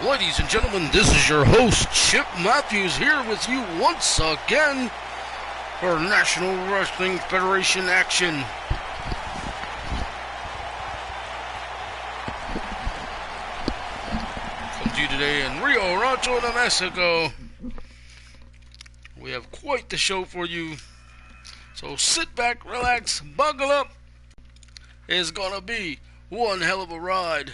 Ladies and gentlemen, this is your host, Chip Matthews, here with you once again for National Wrestling Federation action. Come to you today in Rio Rancho, New Mexico. We have quite the show for you, so sit back, relax, buckle up. It's gonna be one hell of a ride.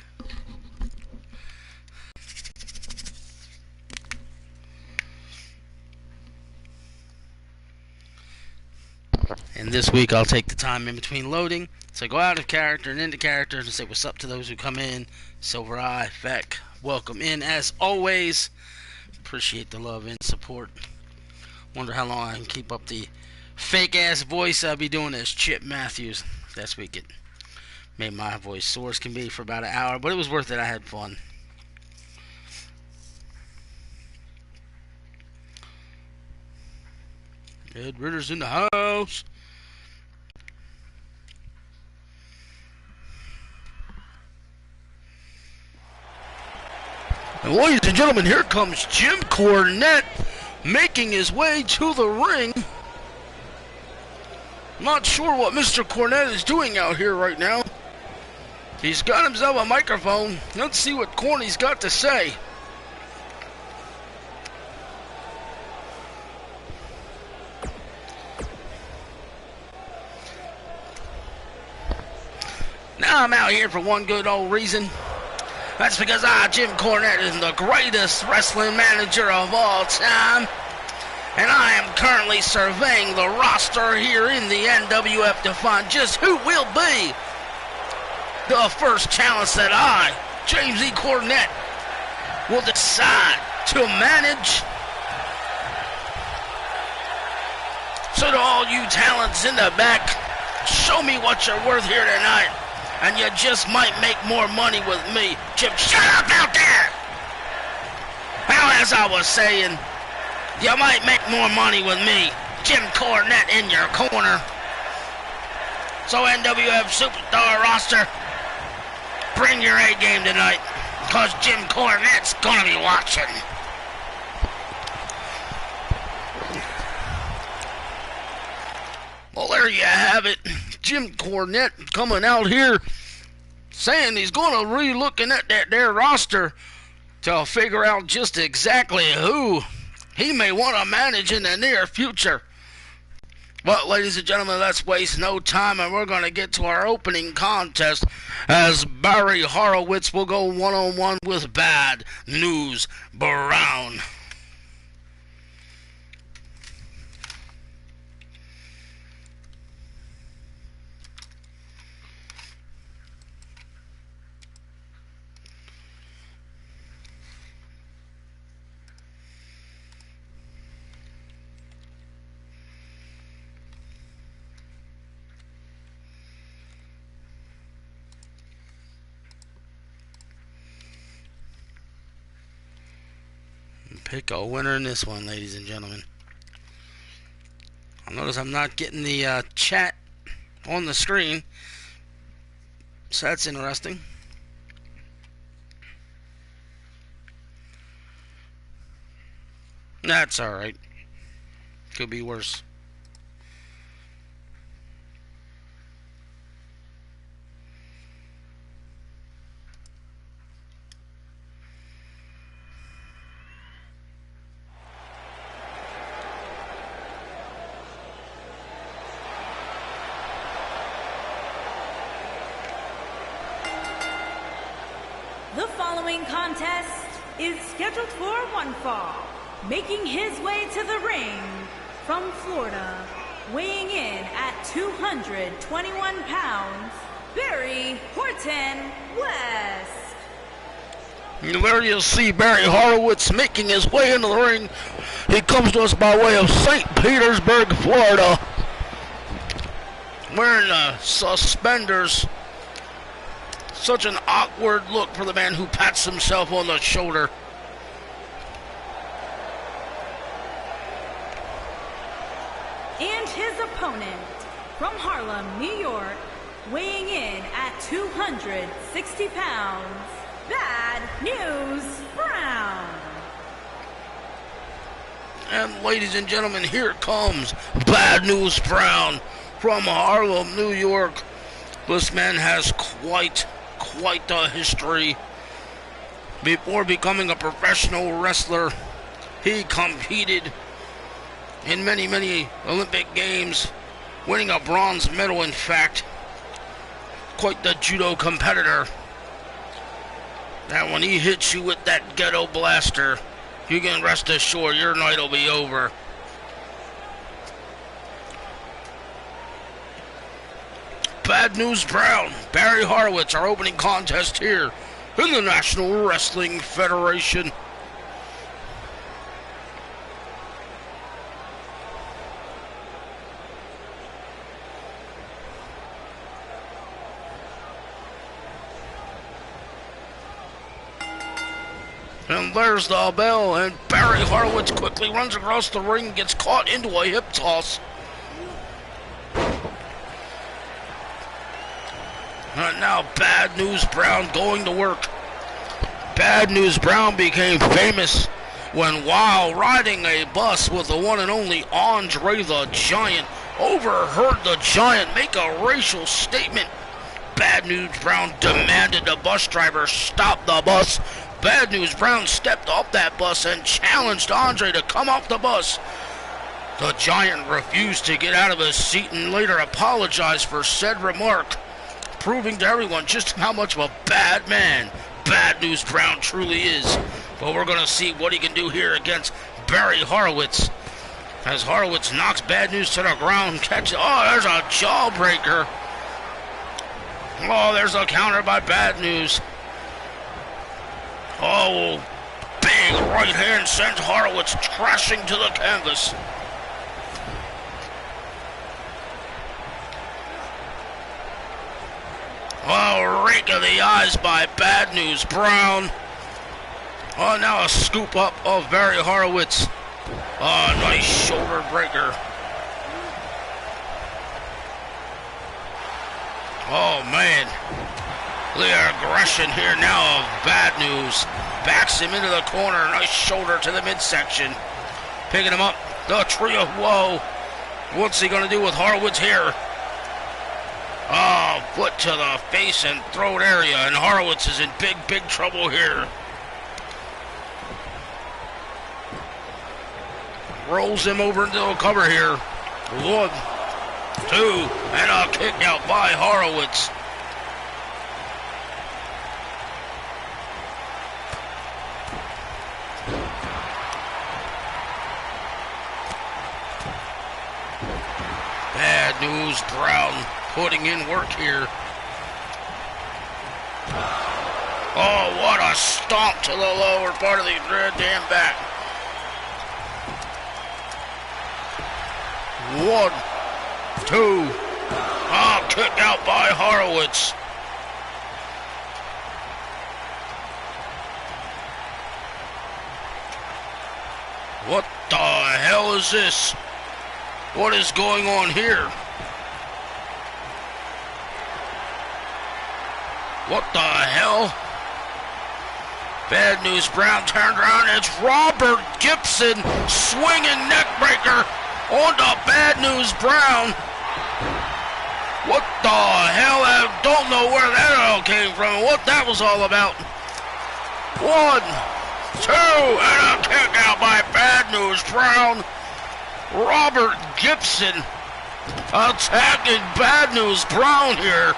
And this week I'll take the time in between loading, so go out of character and into character and say what's up to those who come in. Silver Eye, Feck, welcome in as always. Appreciate the love and support. Wonder how long I can keep up the fake ass voice I'll be doing as Chip Matthews. That's week it made my voice sore as can be for about an hour, but it was worth it. I had fun. Ed Ritter's in the house. And ladies and gentlemen, here comes Jim Cornette making his way to the ring. Not sure what Mr. Cornette is doing out here right now. He's got himself a microphone. Let's see what Corny's got to say. Now I'm out here for one good old reason. That's because I, Jim Cornette, is the greatest wrestling manager of all time. And I am currently surveying the roster here in the NWF to find just who will be the first challenge that I, James E. Cornette, will decide to manage. So to all you talents in the back, show me what you're worth here tonight. And you just might make more money with me. Jim, shut up out there! Well, as I was saying, you might make more money with me. Jim Cornette in your corner. So NWF Superstar roster, bring your A game tonight, because Jim Cornette's gonna be watching. Well, there you have it. Jim Cornette coming out here saying he's going to be looking at that there roster to figure out just exactly who he may want to manage in the near future. But, ladies and gentlemen, let's waste no time, and we're going to get to our opening contest as Barry Horowitz will go one-on-one with Bad News Brown. Pick a winner in this one, ladies and gentlemen. I notice I'm not getting the chat on the screen, so that's interesting. That's alright. Could be worse. The following contest is scheduled for one fall. Making his way to the ring from Florida, weighing in at 221 pounds, Barry Horton West. There you see Barry Horowitz making his way into the ring. He comes to us by way of St. Petersburg, Florida, wearing suspenders. Such an awkward look for the man who pats himself on the shoulder. And his opponent from Harlem, New York, weighing in at 260 pounds, Bad News Brown. And ladies and gentlemen, here comes Bad News Brown from Harlem, New York. This man has quite a history. Before becoming a professional wrestler, he competed in many Olympic Games, winning a bronze medal, in fact. Quite the judo competitor. And when he hits you with that ghetto blaster, you can rest assured your night will be over. Bad News Brown, Barry Horowitz, our opening contest here in the National Wrestling Federation. And there's the bell, and Barry Horowitz quickly runs across the ring, gets caught into a hip toss. And now Bad News Brown going to work. Bad News Brown became famous when, while riding a bus with the one and only Andre the Giant, overheard the Giant make a racial statement. Bad News Brown demanded the bus driver stop the bus. Bad News Brown stepped off that bus and challenged Andre to come off the bus. The Giant refused to get out of his seat and later apologized for said remark, proving to everyone just how much of a bad man Bad News Brown truly is. But we're going to see what he can do here against Barry Horowitz. As Horowitz knocks Bad News to the ground, catches. Oh, there's a jawbreaker. Oh, there's a counter by Bad News. Oh, big right hand sends Horowitz crashing to the canvas. Oh, rake of the eyes by Bad News Brown. Oh, now a scoop up of Barry Horowitz. Oh, nice shoulder breaker. Oh, man. The aggression here now of Bad News. Backs him into the corner. Nice shoulder to the midsection. Picking him up. The trio. Whoa. What's he going to do with Horowitz here? Oh, foot to the face and throat area. And Horowitz is in big trouble here. Rolls him over into the cover here. 1, 2, and a kick out by Horowitz. Bad News Brown putting in work here. Oh, what a stomp to the lower part of the damn back. 1, 2. Oh, kick out by Horowitz. What the hell is this? What is going on here? What the hell? Bad News Brown turned around. It's Robert Gibson swinging neckbreaker on to Bad News Brown. What the hell? I don't know where that all came from and what that was all about. 1, 2, and a kick out by Bad News Brown. Robert Gibson attacking Bad News Brown here.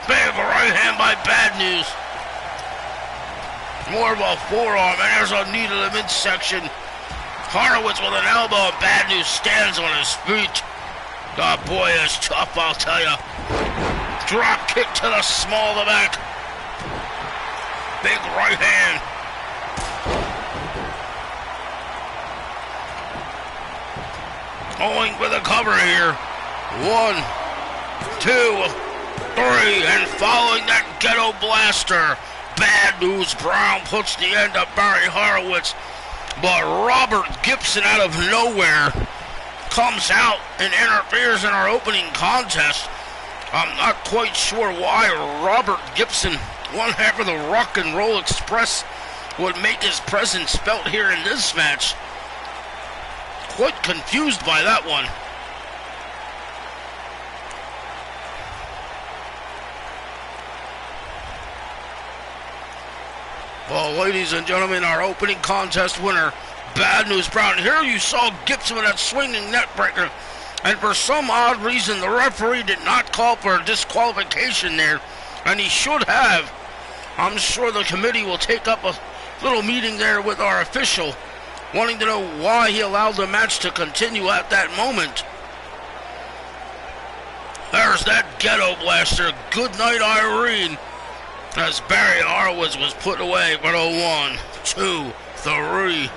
Big right hand by Bad News. More of a forearm, and there's a knee to the midsection. Horowitz with an elbow, and Bad News stands on his feet. God, boy, is tough, I'll tell you. Drop kick to the small of the back. Big right hand. Going for the cover here. 1, 2, 3, and following that ghetto blaster, Bad News Brown puts the end of Barry Horowitz. But Robert Gibson out of nowhere comes out and interferes in our opening contest. I'm not quite sure why Robert Gibson one half of the Rock and Roll Express would make his presence felt here in this match. Quite confused by that one. Well, ladies and gentlemen, our opening contest winner, Bad News Brown. Here you saw Gibson with that swinging neck breaker. And for some odd reason, the referee did not call for a disqualification there. And he should have. I'm sure the committee will take up a little meeting there with our official, wanting to know why he allowed the match to continue at that moment. There's that ghetto blaster. Good night, Irene. As Barry Horowitz was put away for the 1, 2, 3.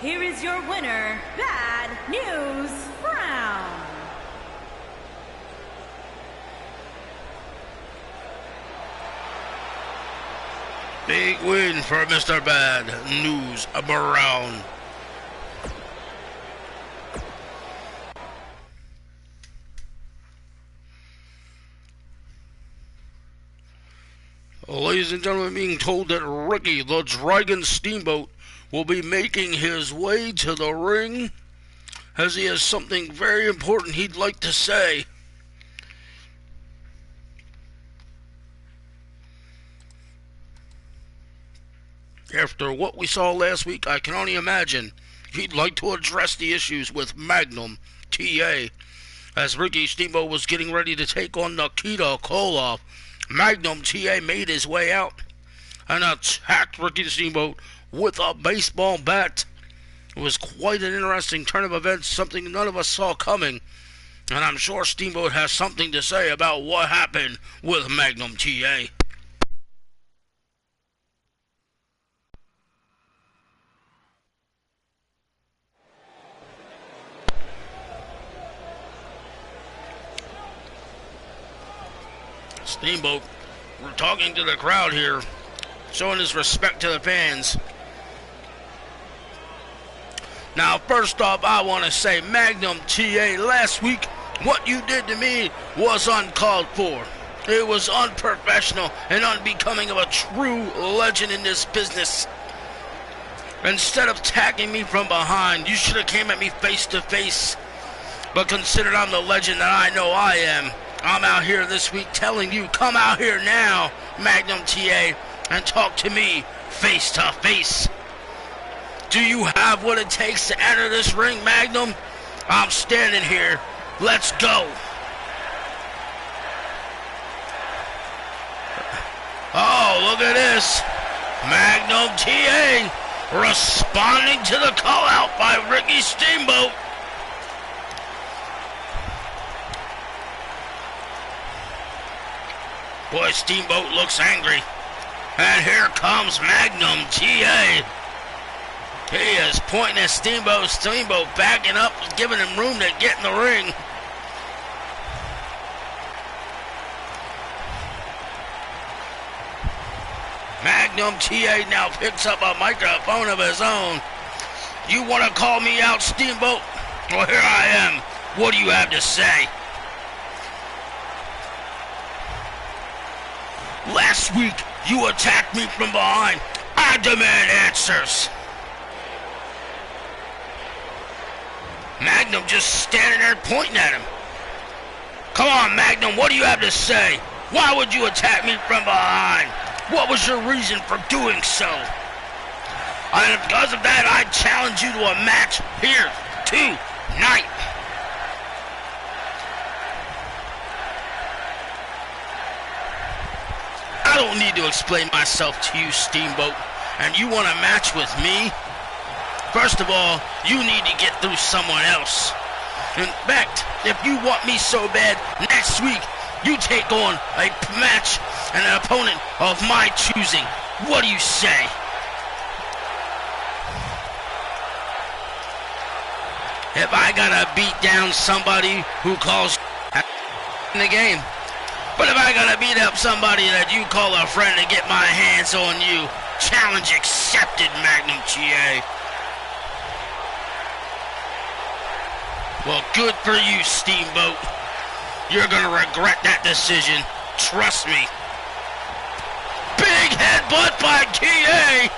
Here is your winner, Bad News Brown. Big win for Mr. Bad News Brown. Ladies and gentlemen, being told that Ricky the Dragon Steamboat will be making his way to the ring as he has something very important he'd like to say. After what we saw last week, I can only imagine he'd like to address the issues with Magnum TA. As Ricky Steamboat was getting ready to take on Nikita Koloff, Magnum TA made his way out and attacked Ricky Steamboat with a baseball bat. It was quite an interesting turn of events, something none of us saw coming. And I'm sure Steamboat has something to say about what happened with Magnum TA. Steamboat, we're talking to the crowd here, showing his respect to the fans. Now, first off, I want to say, Magnum TA, last week, what you did to me was uncalled for. It was unprofessional and unbecoming of a true legend in this business. Instead of attacking me from behind, you should have came at me face to face. But considered I'm the legend that I know I am, I'm out here this week telling you, come out here now, Magnum TA, and talk to me face to face. Do you have what it takes to enter this ring, Magnum? I'm standing here. Let's go. Oh, look at this. Magnum TA responding to the call out by Ricky Steamboat. Boy, Steamboat looks angry. And here comes Magnum TA. He is pointing at Steamboat. Steamboat backing up, giving him room to get in the ring. Magnum TA now picks up a microphone of his own. You want to call me out, Steamboat? Well, here I am. What do you have to say? Last week, you attacked me from behind. I demand answers. Magnum just standing there pointing at him. Come on, Magnum, what do you have to say? Why would you attack me from behind? What was your reason for doing so? And because of that, I challenge you to a match here tonight. I don't need to explain myself to you, Steamboat. And you want a match with me? First of all, you need to get through someone else. In fact, if you want me so bad, next week, you take on a match and an opponent of my choosing. What do you say? If I gotta beat down somebody who calls in the game, but if I gotta beat up somebody that you call a friend to get my hands on you, challenge accepted, Magnum TA. Well, good for you, Steamboat. You're gonna regret that decision. Trust me. Big headbutt by TA.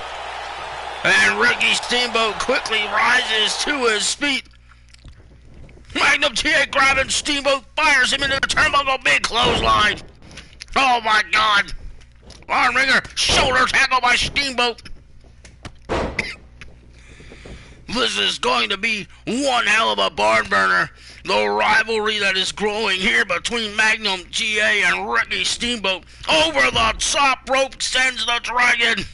And Ricky Steamboat quickly rises to his feet. Magnum TA grabbing Steamboat, fires him into the turnbuckle, big clothesline. Oh my God. Arm wringer, shoulder tackle by Steamboat. This is going to be one hell of a barn burner. The rivalry that is growing here between Magnum TA and Ricky Steamboat. Over the top rope sends the Dragon.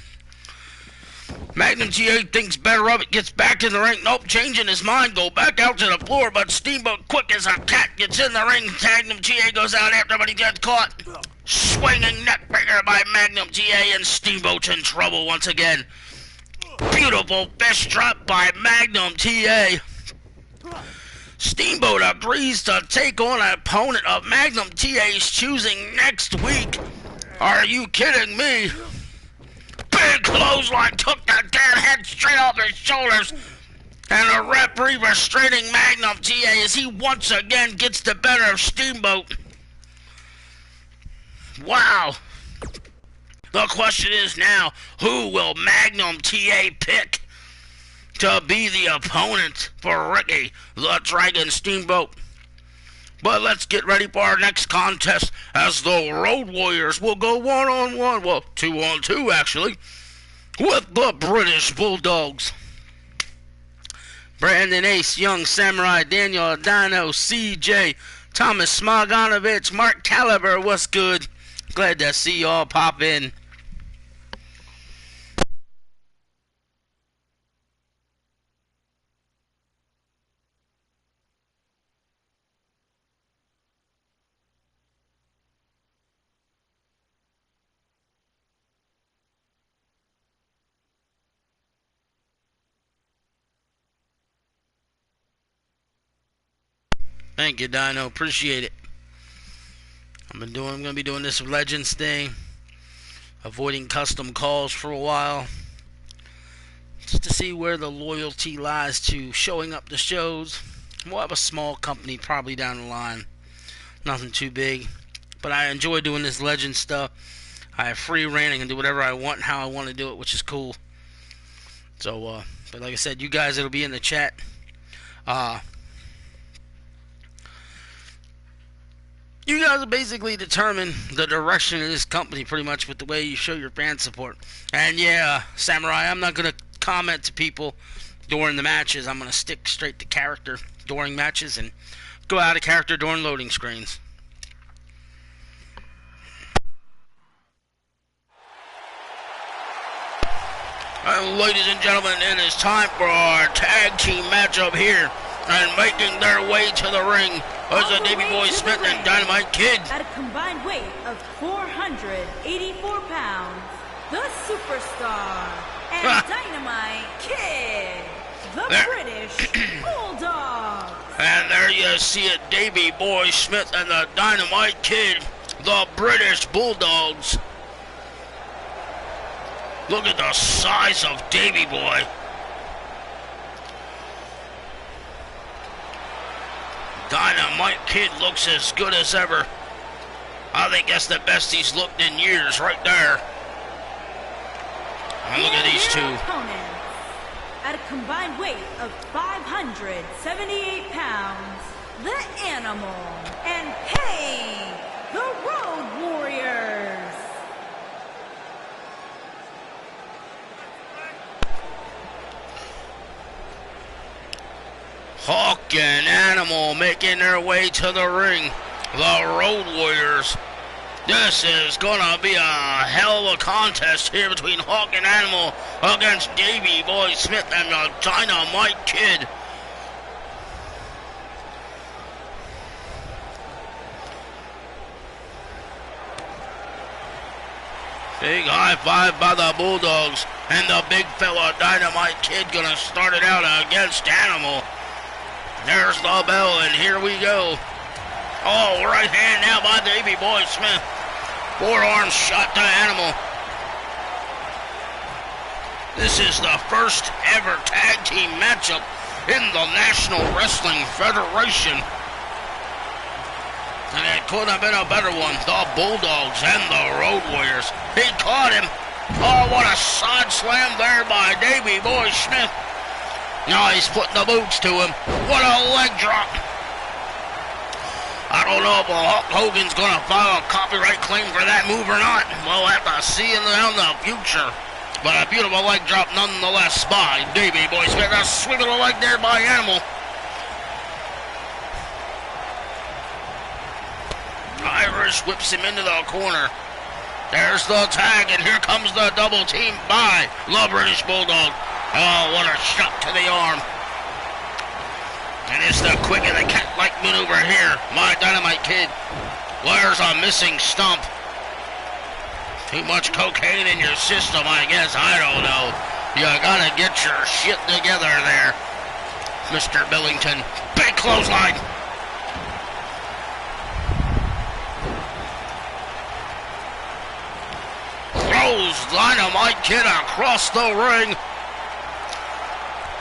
Magnum TA thinks better of it, gets back in the ring. Nope, changing his mind, go back out to the floor, but Steamboat, quick as a cat, gets in the ring. Magnum TA goes out after, but he gets caught. Swinging neckbreaker by Magnum TA, and Steamboat's in trouble once again. Beautiful fist drop by Magnum TA. Steamboat agrees to take on an opponent of Magnum TA's choosing next week. Are you kidding me? Big clothesline took the damn head straight off his shoulders. And a referee restraining Magnum TA as he once again gets the better of Steamboat. Wow. The question is now, who will Magnum TA pick to be the opponent for Ricky the Dragon Steamboat? But let's get ready for our next contest as the Road Warriors will go one-on-one, well, two-on-two actually, with the British Bulldogs. Brandon Ace, Young Samurai, Daniel Dino, CJ, Thomas Smoganovich, Mark Caliber, what's good? Glad to see y'all pop in. Thank you, Dino. Appreciate it. I'm gonna be doing this Legends thing, avoiding custom calls for a while, just to see where the loyalty lies to showing up to shows. We'll have a small company probably down the line, nothing too big, but I enjoy doing this Legends stuff. I have free reign and can do whatever I want and how I want to do it, which is cool. So, but like I said, you guys that'll be in the chat, you guys will basically determine the direction of this company pretty much with the way you show your fan support. And yeah, Samurai, I'm not going to comment to people during the matches. I'm going to stick straight to character during matches and go out of character during loading screens. And ladies and gentlemen, it is time for our tag team matchup here. And making their way to the ring is the Davey Boy Smith and Dynamite Kid. At a combined weight of 484 pounds, the Superstar and Dynamite Kid, the British Bulldog. And there you see it, Davey Boy Smith and the Dynamite Kid, the British Bulldogs. Look at the size of Davey Boy. Dynamite Kid looks as good as ever. I think that's the best he's looked in years right there. And look at these two. Opponents, at a combined weight of 578 pounds, the Animal and Pain, the Road Warriors. Hawk and Animal making their way to the ring. The Road Warriors. This is gonna be a hell of a contest here between Hawk and Animal against Davey Boy Smith and the Dynamite Kid. Big high five by the Bulldogs, and the big fella Dynamite Kid gonna start it out against Animal. There's the bell, and here we go. Oh, right hand now by Davey Boy Smith. Forearm shot to Animal. This is the first ever tag team matchup in the National Wrestling Federation. And it couldn't have been a better one. The Bulldogs and the Road Warriors. He caught him. Oh, what a side slam there by Davey Boy Smith. Now he's putting the boots to him. What a leg drop. I don't know if Hulk Hogan's going to file a copyright claim for that move or not. We'll have to see in the future. But a beautiful leg drop nonetheless by Davey Boy Smith. A sweep of the leg there by Animal. Irish whips him into the corner. There's the tag, and here comes the double team by the British Bulldog. Oh, what a shot to the arm. And it's the quick and the cat-like maneuver here. My Dynamite Kid. Where's a missing stump? Too much cocaine in your system, I guess. I don't know. You gotta get your shit together there, Mr. Billington. Big clothesline. Throws Dynamite Kid across the ring.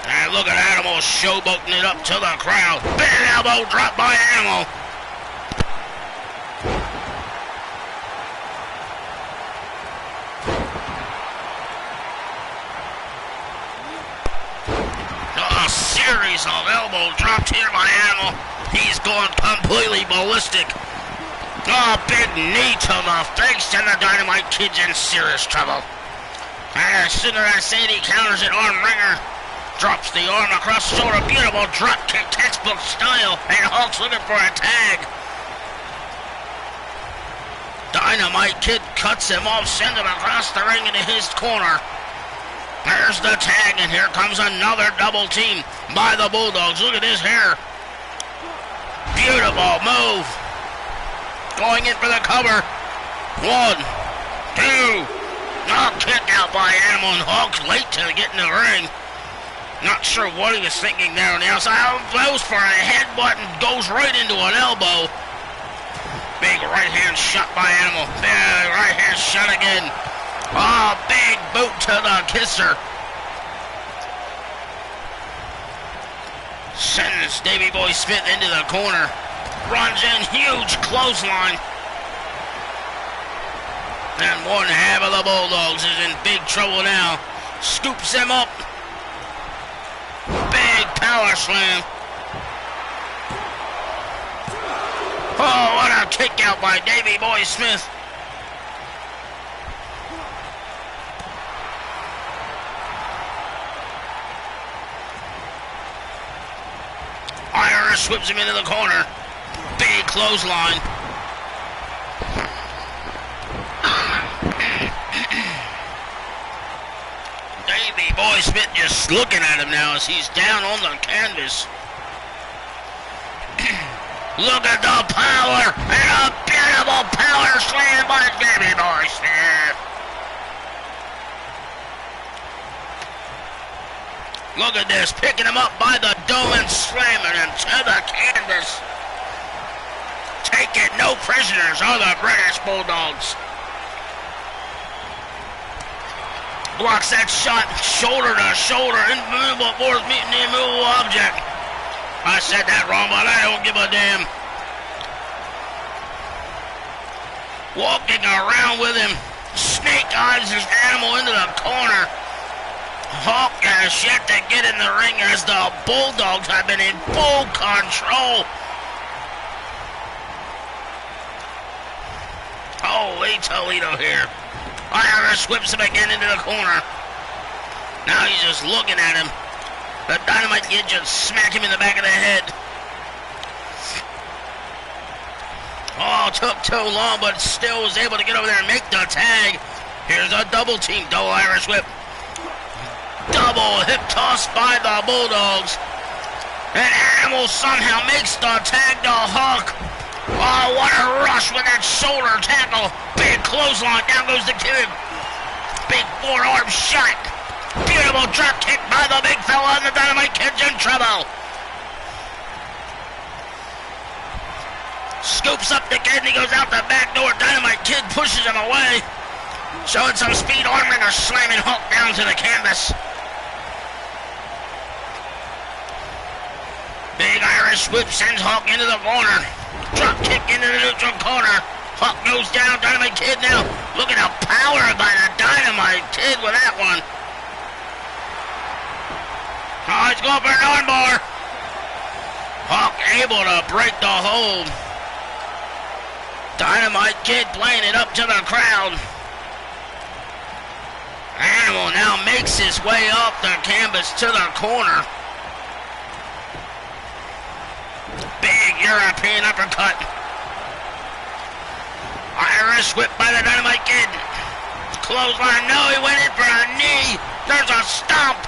And look at Animal showboating it up to the crowd. Big elbow drop by Animal. A series of elbow drops here by Animal. He's going completely ballistic. Oh, big knee to the face, and the Dynamite Kid's in serious trouble. And as soon as I say it, he counters it, arm wringer. Drops the arm across the shoulder. Beautiful drop kick, textbook style. And Hulk's looking for a tag. Dynamite Kid cuts him off, sends him across the ring into his corner. There's the tag, and here comes another double team by the Bulldogs. Look at his hair. Beautiful move. Going in for the cover. 1, 2. Oh, kick out by Animal, and Hulk's late to get in the ring. Not sure what he was thinking there on the outside. Goes for a headbutt and goes right into an elbow. Big right hand shot by Animal. Big right hand shot again. Oh, big boot to the kisser. Sends Davey Boy Smith into the corner. Runs in, huge clothesline. And one half of the Bulldogs is in big trouble now. Scoops him up. Big power slam. Oh, what a kick out by Davey Boy Smith. Irish whips him into the corner. Big clothesline. Davey Boy Smith just looking at him now as he's down on the canvas. Look at the power, and a beautiful power slam by Davey Boy Smith. Look at this, picking him up by the dome and slamming him to the canvas. Taking no prisoners are the British Bulldogs. Blocks that shot, shoulder to shoulder, immovable force meeting the immovable object. I said that wrong, but I don't give a damn. Walking around with him, snake eyes his Animal into the corner. Hulk has yet to get in the ring as the Bulldogs have been in full control. Holy Toledo here. Irish whips him again into the corner. Now he's just looking at him. The Dynamite Kid just smack him in the back of the head. Oh, took too long, but still was able to get over there and make the tag. Here's a double team, double Irish whip. Double hip toss by the Bulldogs. And Animal somehow makes the tag to Hulk. Oh, what a rush with that shoulder tackle. Big clothesline. Down goes the Kid. Big forearm shot. Beautiful drop kick by the big fella, and the Dynamite Kid's in trouble. Scoops up the Kid, and he goes out the back door. Dynamite Kid pushes him away. Showing some speed, arm wringer slamming Hulk down to the canvas. Irish whip sends Hawk into the corner. Drop kick into the neutral corner. Hawk goes down. Dynamite Kid now looking to power by the Dynamite Kid with that one. Oh, he's going for an armbar. Hawk able to break the hold. Dynamite Kid playing it up to the crowd. Animal now makes his way up the canvas to the corner. Big European uppercut. Irish whip by the Dynamite Kid. Clothesline. No, he went in for a knee. There's a stomp.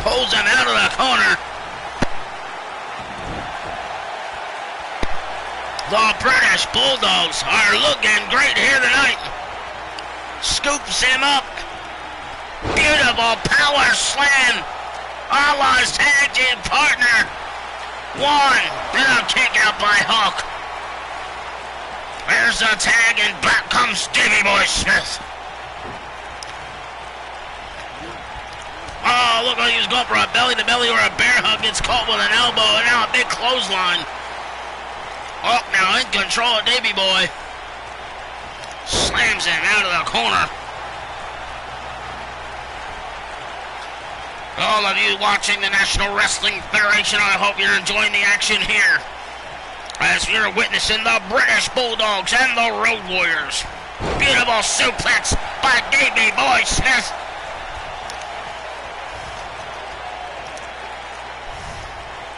Holds him out of the corner. The British Bulldogs are looking great here tonight. Scoops him up. Beautiful power slam. Allah's tag team partner. One. Then a kick out by Hawk. There's the tag, and back comes Davey Boy Smith. Oh, look like he was going for a belly-to-belly or a bear hug. Gets caught with an elbow, and now a big clothesline. Hawk now in control of Davey Boy. Slams him out of the corner. All of you watching the National Wrestling Federation, I hope you're enjoying the action here, as you're witnessing the British Bulldogs and the Road Warriors. Beautiful suplex by Davey Boy Smith.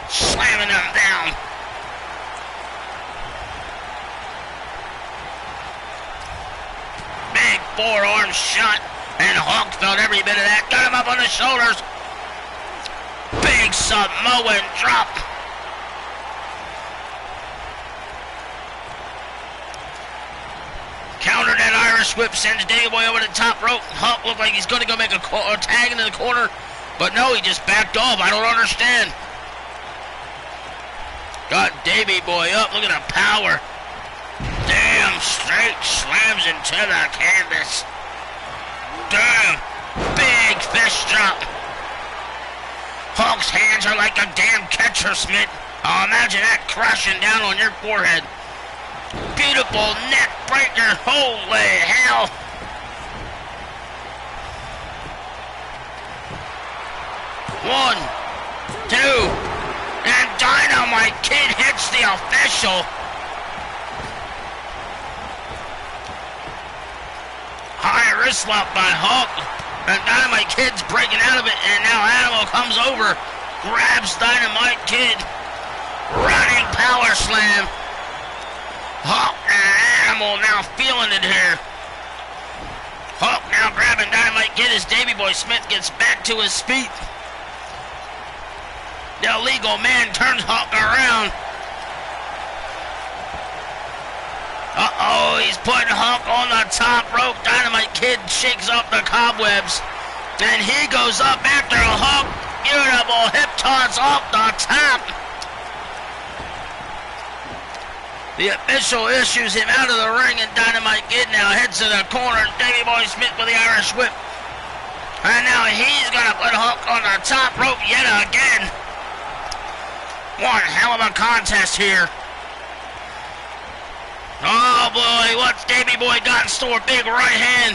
Slamming him down. Big forearm shot, and Hawk felt every bit of that. Got him up on the shoulders. Big Samoan drop. Countered that Irish whip, sends Davey Boy over the top rope. Hawk looked like he's going to go make a tag into the corner, but no, he just backed off. I don't understand. Got Davey Boy up. Look at the power. Damn, straight slams into the canvas. Damn, big fist drop. Hawk's hands are like a damn catcher's mitt. Oh, imagine that crashing down on your forehead. Beautiful neck breaker. Holy hell. One, two, and Dynamite Kid hits the official. High wrist lock by Hawk. And Dynamite Kid's breaking out of it, and now Animal comes over, grabs Dynamite Kid. Running power slam. Hawk and Animal now feeling it here. Hawk now grabbing Dynamite Kid as Davey Boy Smith gets back to his feet. The illegal man turns Hawk around. Uh-oh, he's putting Hawk on the top rope. Dynamite Kid shakes off the cobwebs. And he goes up after Hawk. Beautiful hip toss off the top. The official issues him out of the ring, and Dynamite Kid now heads to the corner. Davey Boy Smith with the Irish whip. And now he's going to put Hawk on the top rope yet again. One hell of a contest here. Oh boy, what's Davey Boy got in store? Big right hand.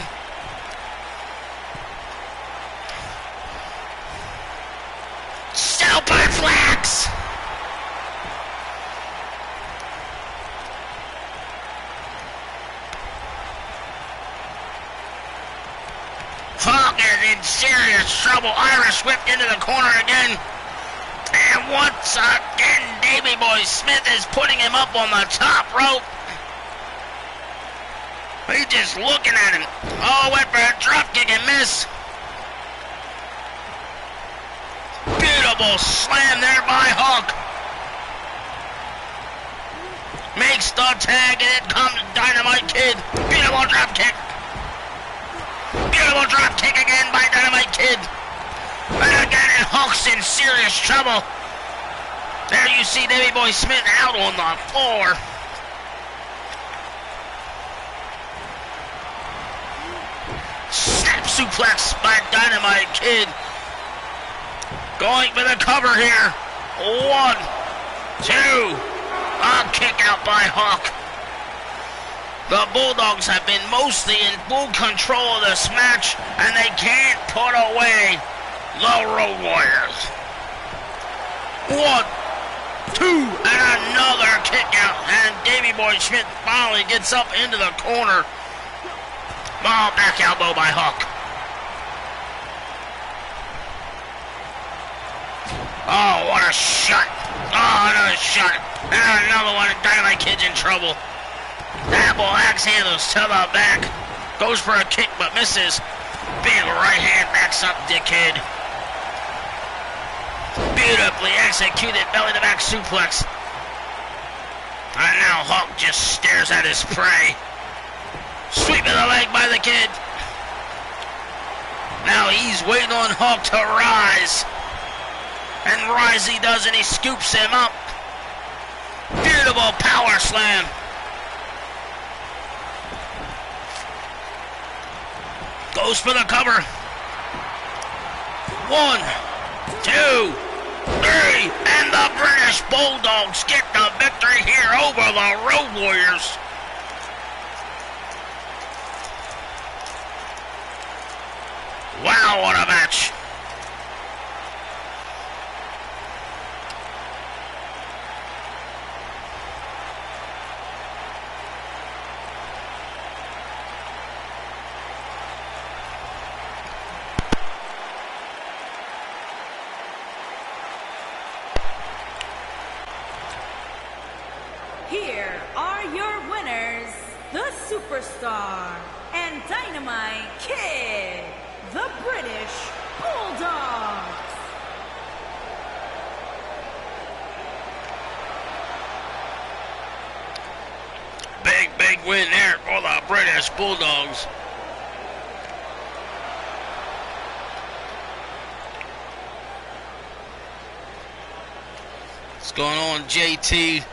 Superflex. Hawk is in serious trouble. Irish whipped into the corner again. And once again, Davey Boy Smith is putting him up on the top rope. He's just looking at him. Oh, went for a drop kick and miss. Beautiful slam there by Hawk. Makes the tag, and it comes Dynamite Kid. Beautiful drop kick. Beautiful drop kick again by Dynamite Kid. And again, Hawk's in serious trouble. There you see Davey Boy Smith out on the floor. Snap suplex by Dynamite Kid. Going for the cover here. 1, 2. A kick out by Hawk. The Bulldogs have been mostly in full control of this match, and they can't put away the Road Warriors. 1, 2, and another kick out, and Davey Boy Schmidt finally gets up into the corner. Oh, back elbow by Hawk. Oh, what a shot. Oh, another shot. And another one. Dynamite Kid's in trouble. Apple axe handles to the back. Goes for a kick but misses. Big right hand backs up Dickhead. Beautifully executed belly to back suplex. And now Hawk just stares at his prey. Sweep of the leg by the Kid. Now he's waiting on Hawk to rise. And rise he does, and he scoops him up. Beautiful power slam. Goes for the cover. 1, 2, 3, and the British Bulldogs get the victory here over the Road Warriors. Wow, what a match. Here are your winners, the Superstar and Dynamite Kid, the British Bulldogs. Big win there for the British Bulldogs. What's going on, JT?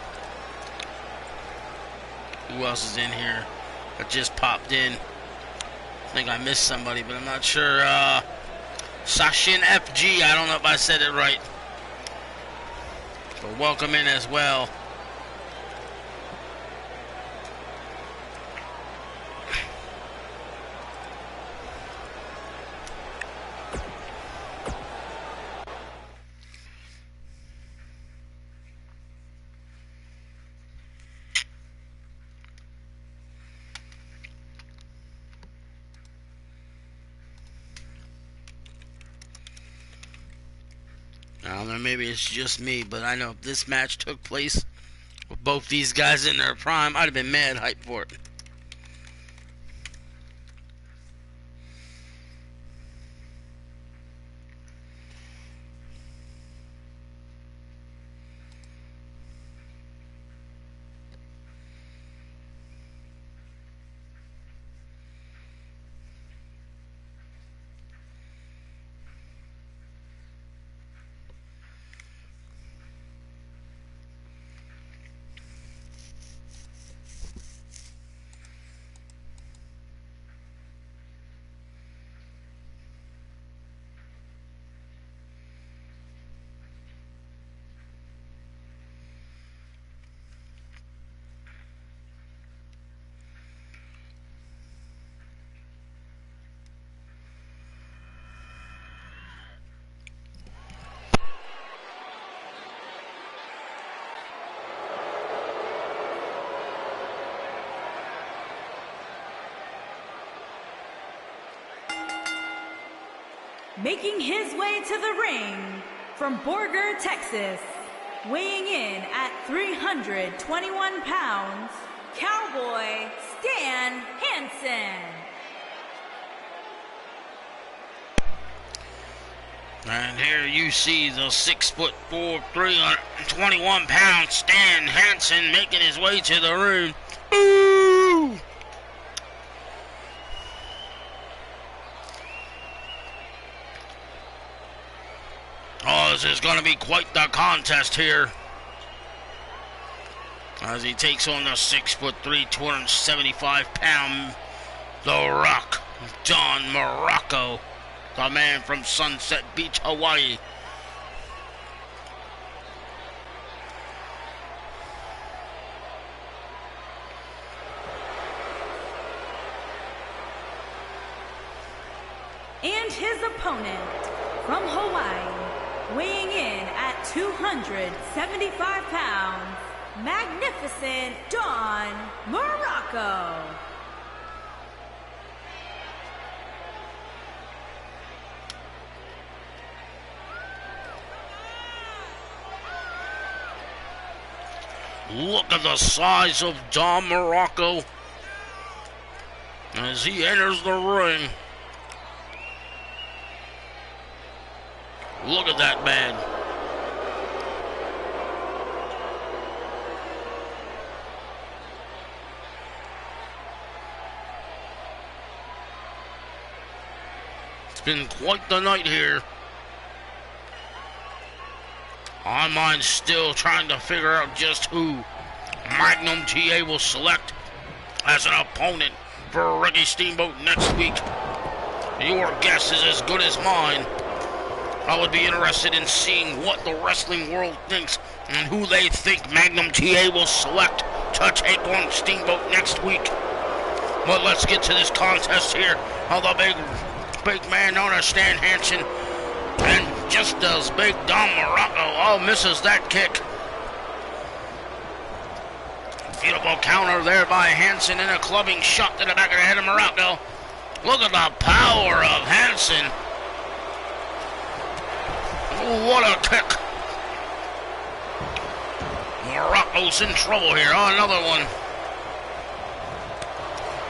Who else is in here? I just popped in. I think I missed somebody, but I'm not sure. Sashin FG, I don't know if I said it right. But welcome in as well. I don't know, maybe it's just me, but I know if this match took place with both these guys in their prime, I'd have been mad hyped for it. Making his way to the ring from Borger, Texas, weighing in at 321 pounds, Cowboy Stan Hansen. And here you see the 6'4", 321-pound Stan Hansen making his way to the ring. Ooh! Oh, this is going to be quite the contest here. As he takes on the 6'3", 275-pound The Rock, Don Morocco, the man from Sunset Beach, Hawaii. from Hawaii, weighing in at 275 pounds, Magnificent Don Morocco. Look at the size of Don Morocco as he enters the ring. Look at that man. It's been quite the night here. My mind's still trying to figure out just who Magnum TA will select as an opponent for Ricky Steamboat next week. Your guess is as good as mine. I would be interested in seeing what the wrestling world thinks and who they think Magnum TA will select to take on Steamboat next week. But let's get to this contest here. How the big man known as Stan Hansen and just as big Don Morocco misses that kick. Beautiful counter there by Hansen and a clubbing shot to the back of the head of Morocco. Look at the power of Hansen. Ooh, what a kick. Morocco's in trouble here. Oh, another one.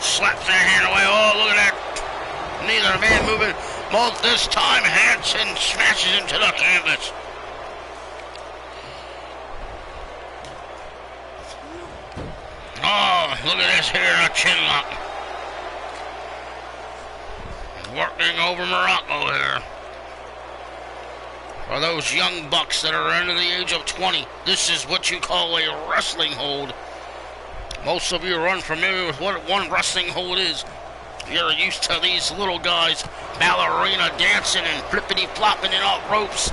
Slaps that hand away. Oh, look at that. Neither man moving. But this time, Hansen smashes him to the canvas. Oh, look at this here, a chin lock. Working over Morocco here. For those young bucks that are under the age of 20, this is what you call a wrestling hold. Most of you are unfamiliar with what one wrestling hold is. You're used to these little guys, ballerina dancing and flippity-flopping in off ropes.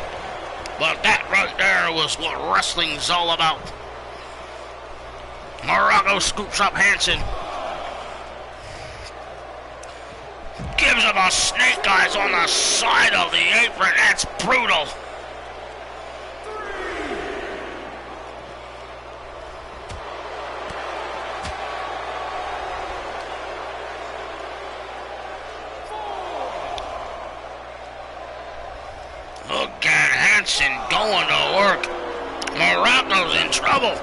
But that right there was what wrestling's all about. Morocco scoops up Hansen. Gives him a snake eyes on the side of the apron. That's brutal. Look at Hansen going to work. Morocco's in trouble.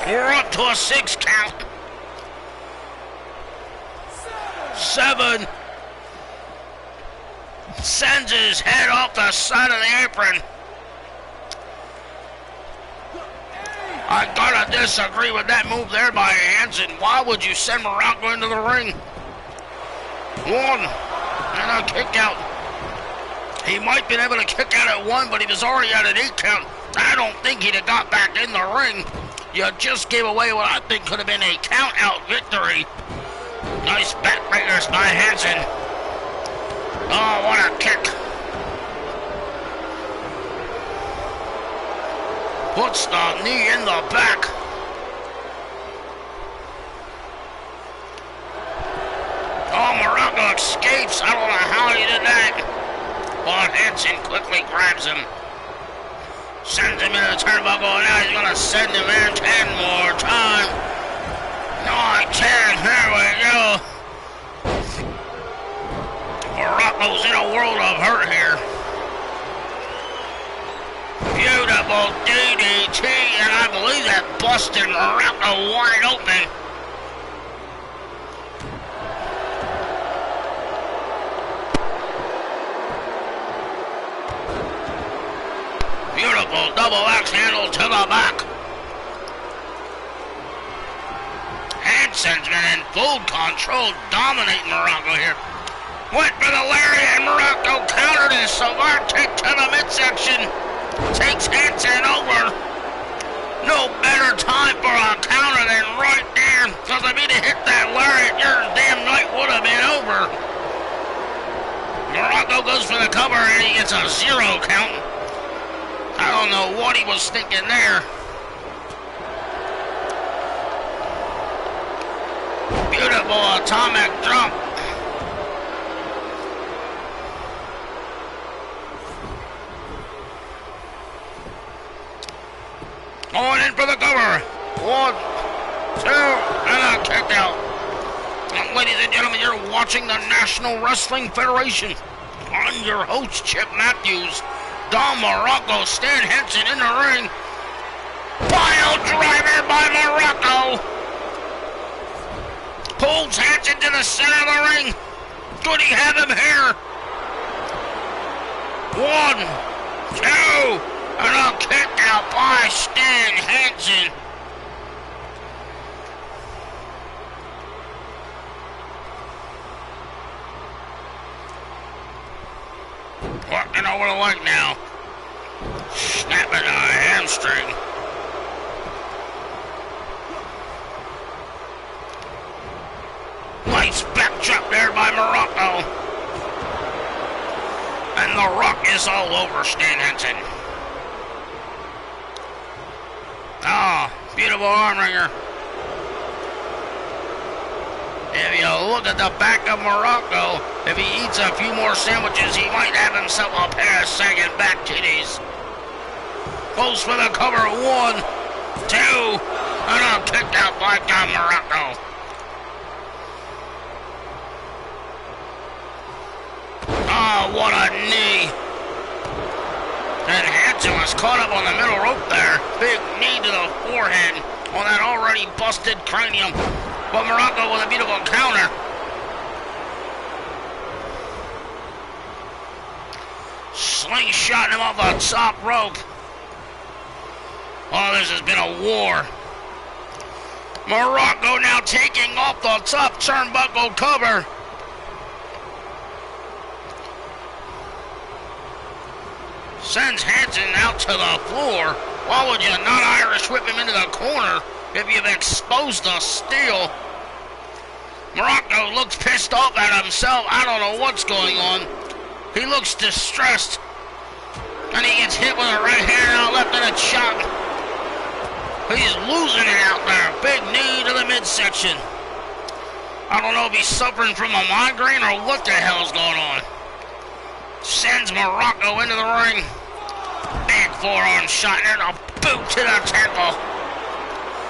We're up to a 6 count. 7. Sends his head off the side of the apron. I gotta disagree with that move there by Hansen. Why would you send Morocco into the ring? 1. And a kick out. He might have been able to kick out at 1, but he was already at an 8 count. I don't think he'd have got back in the ring. You just gave away what I think could have been a count-out victory. Nice backbreakers by Hansen. Oh, what a kick. Puts the knee in the back. Oh, Morocco escapes. I don't know how he did that. But Hansen quickly grabs him. Sends him into the turnbuckle. Now he's going to send him in 10 more times. 9, 10. There we go. Morocco's in a world of hurt here. Beautiful DDT, and I believe that busted Morocco wide open. Beautiful double axe handle to the back. Hansen's been in full control, dominating Morocco here. Went for the lariat, and Morocco countered his Savart kick to the midsection. Takes Hansen over. No better time for a counter than right there. Because if he'd have hit that lariat, your damn night would have been over. Morocco goes for the cover, and he gets a 0 count. I don't know what he was thinking there. Beautiful atomic drop. Going in for the cover. 1, 2, and a kick out. And ladies and gentlemen, you're watching the National Wrestling Federation. I'm your host, Chip Matthews. Don Morocco, Stan Henson in the ring. Pile driver by Morocco. Pulls Henson to the center of the ring. Could he have him here? 1, 2, and a kick out by Stan Henson. Working over the leg now. Snapping a hamstring. Nice back drop there by Morocco. And the Rock is all over Stan Henson. Ah, beautiful arm wringer. If you look at the back of Morocco, if he eats a few more sandwiches, he might have himself a pair of sagging back titties. Goes for the cover. 1, 2, and a kick out by Don Morocco. Oh, what a knee. And Hanson was caught up on the middle rope there. Big knee to the forehead on that already busted cranium. But Morocco with a beautiful counter. Slingshotting him off the top rope. Oh, this has been a war. Morocco now taking off the top turnbuckle cover. Sends Hanson out to the floor. Why would you not Irish whip him into the corner if you've exposed the steel? Morocco looks pissed off at himself. I don't know what's going on. He looks distressed. And he gets hit with a right hand and a left-handed shot. He's losing it out there. Big knee to the midsection. I don't know if he's suffering from a migraine or what the hell's going on. Sends Morocco into the ring. Big forearm shot and a boot to the temple.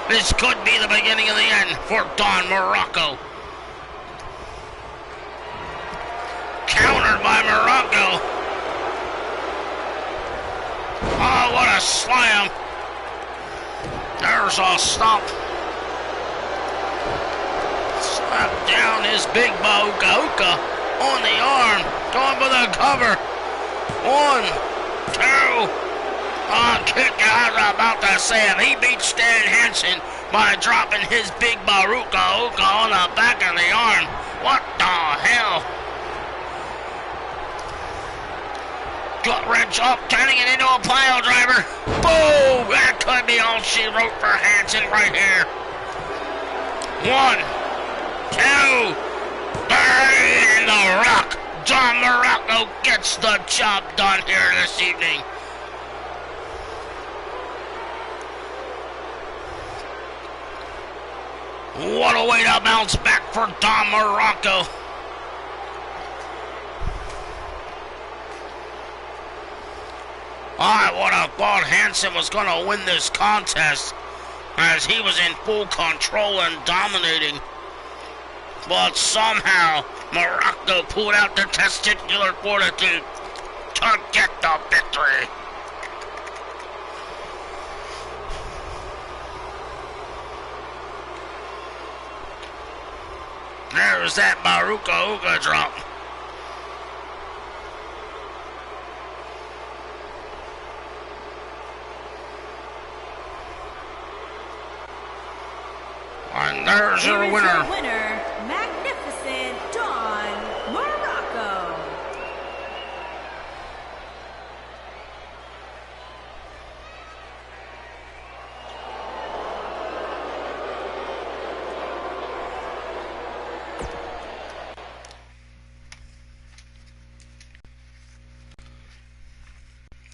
This could be the beginning of the end for Don Morocco. Countered by Morocco. Oh, what a slam. There's a stomp. Slap down his big Bauka on the arm. Going for the cover. 1, 2. Kick out. I was about to say it. He beat Stan Henson by dropping his big Baruka on the back of the arm. What the hell? Gut wrench up, turning it into a pile driver. Boom! That could be all she wrote for Hanson right here. 1, 2, 3, and the Rock. Don Morocco gets the job done here this evening. What a way to bounce back for Don Morocco. I would have thought Hanson was going to win this contest as he was in full control and dominating. But somehow, Morocco pulled out the testicular fortitude to get the victory. There's that Baruka drop. And there's your winner. Magnificent Don Morocco.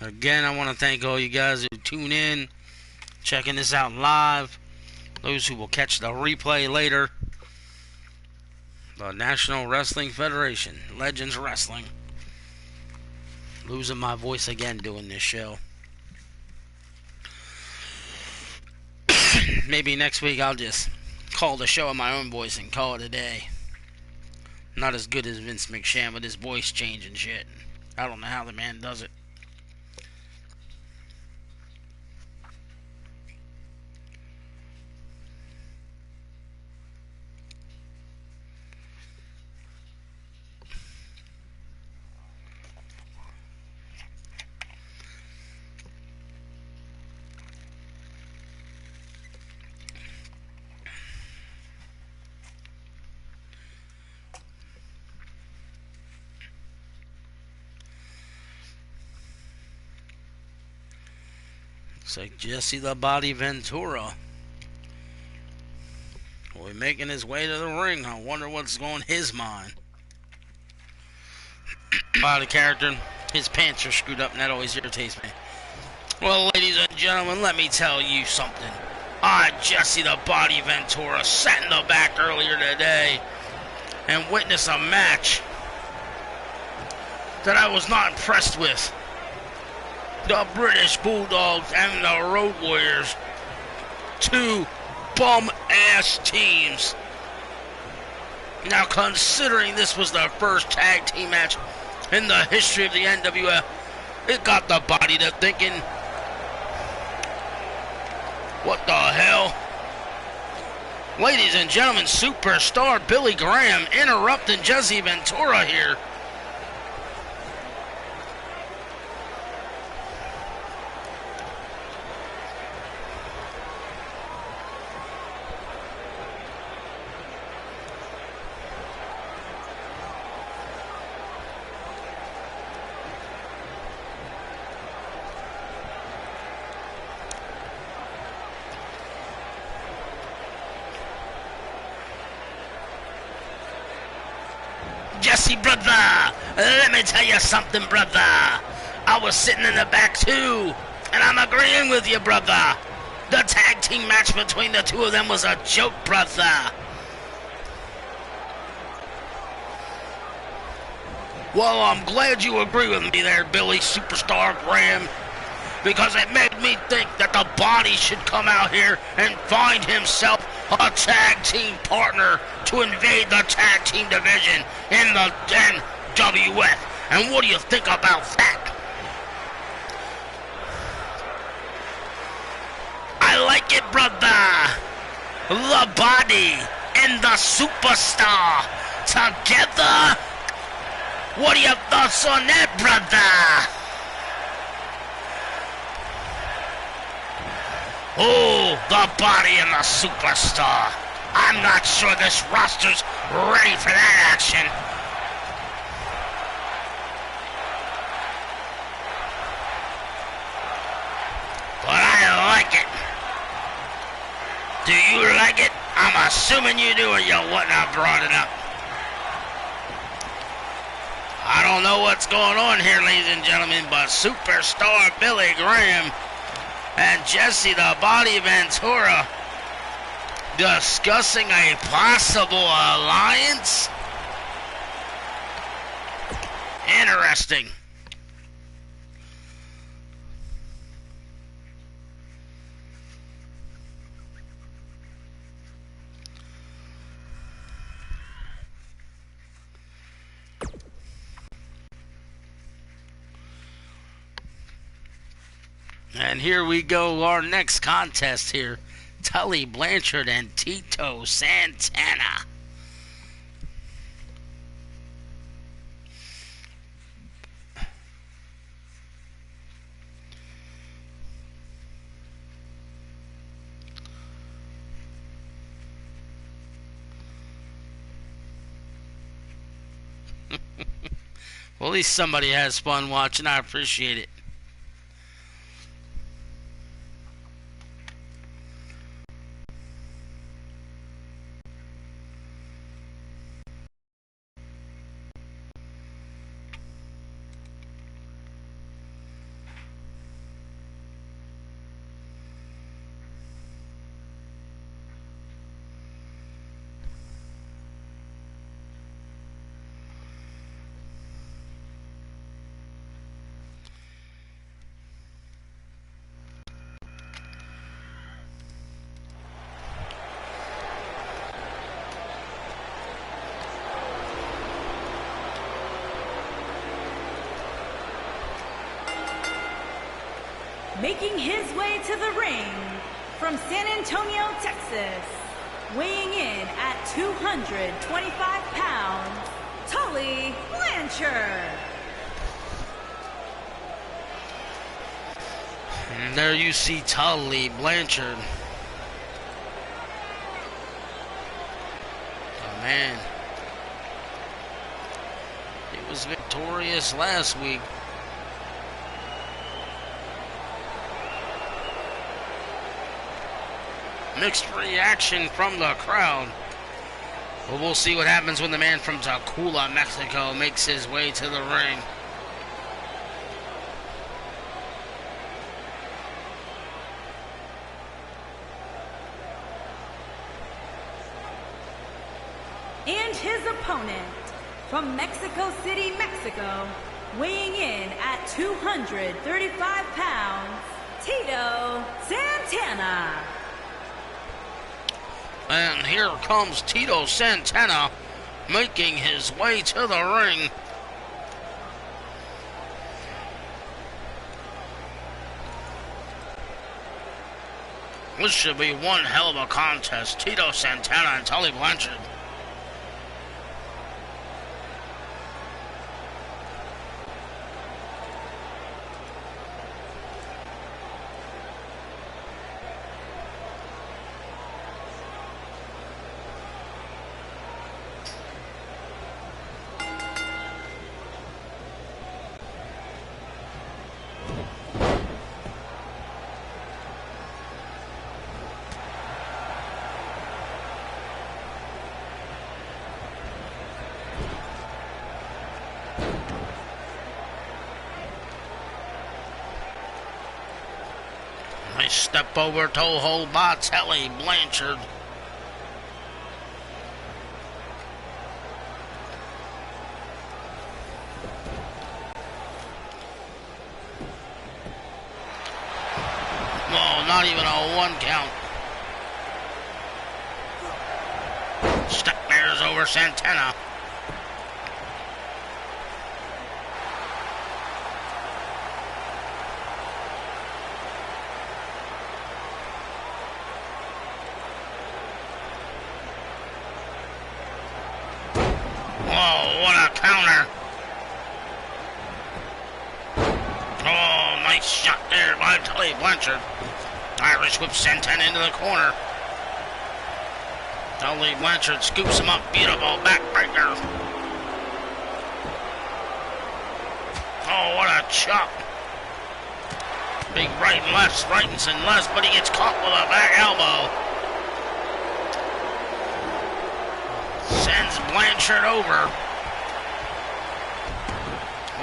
Again, I want to thank all you guys who tune in, checking this out live. Those who will catch the replay later. The National Wrestling Federation, Legends Wrestling. Losing my voice again doing this show. Maybe next week I'll just call the show in my own voice and call it a day. Not as good as Vince McMahon with his voice changing shit. I don't know how the man does it. It's like Jesse the Body Ventura. Will be making his way to the ring. I wonder what's going his mind. Body character, his pants are screwed up and that always irritates me. Well, ladies and gentlemen, let me tell you something. I, Jesse the Body Ventura, sat in the back earlier today and witnessed a match that I was not impressed with. The British Bulldogs and the Road Warriors, two bum-ass teams. Now, considering this was the first tag team match in the history of the NWF, it got the body to thinking, what the hell? Ladies and gentlemen, superstar Billy Graham interrupting Jesse Ventura here. Jesse, brother, let me tell you something, brother. I was sitting in the back too, and I'm agreeing with you, brother. The tag team match between the two of them was a joke, brother. Well, I'm glad you agree with me there, Billy Superstar Graham, because it made me think that the body should come out here and find himself a tag team partner to invade the tag team division in the NWF. And what do you think about that? I like it, brother. The body and the superstar together. What are your thoughts on that, brother? Oh, the body and the superstar. I'm not sure this roster's ready for that action. But I like it. Do you like it? I'm assuming you do or you wouldn't have brought it up. I don't know what's going on here, ladies and gentlemen, but superstar Billy Graham and Jesse the Body Ventura discussing a possible alliance? Interesting. And here we go, our next contest here. Tully Blanchard and Tito Santana. Well, at least somebody has fun watching. I appreciate it. Making his way to the ring from San Antonio, Texas, weighing in at 225 pounds, Tully Blanchard. And there you see Tully Blanchard. Oh man. He was victorious last week. Mixed reaction from the crowd. But we'll see what happens when the man from Tacula, Mexico makes his way to the ring. And his opponent from Mexico City, Mexico, weighing in at 235 pounds, Tito Santana. And here comes Tito Santana making his way to the ring. This should be one hell of a contest. Tito Santana and Tully Blanchard. Nice step over toe hold by Tully Blanchard. Oh, not even a 1 count. Step bears over Santana. Oh, what a counter. Oh, nice shot there by Tully Blanchard. Irish whips Santana into the corner. Tully Blanchard scoops him up. Beautiful backbreaker. Oh, what a chop. Big right and left, rights and lefts, but he gets caught with a back elbow. Sends Blanchard over.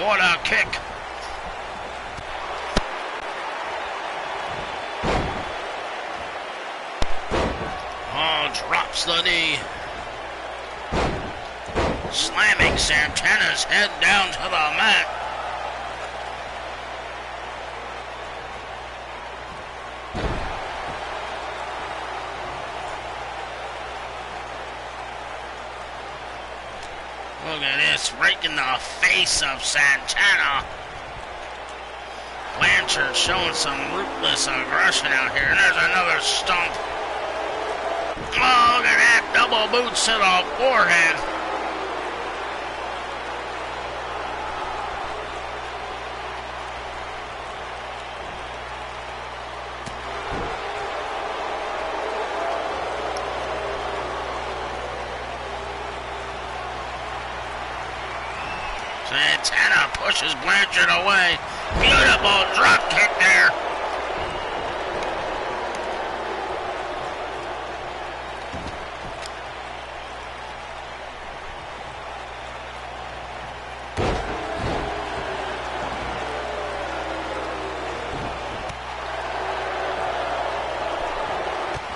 What a kick. Oh, drops the knee. Slamming Santana's head down to the mat. Look at this, raking the face of Santana. Blanchard showing some ruthless aggression out here. And there's another stomp. Oh, look at that, double boots to the forehead. Santana pushes Blanchard away. Beautiful drop kick there.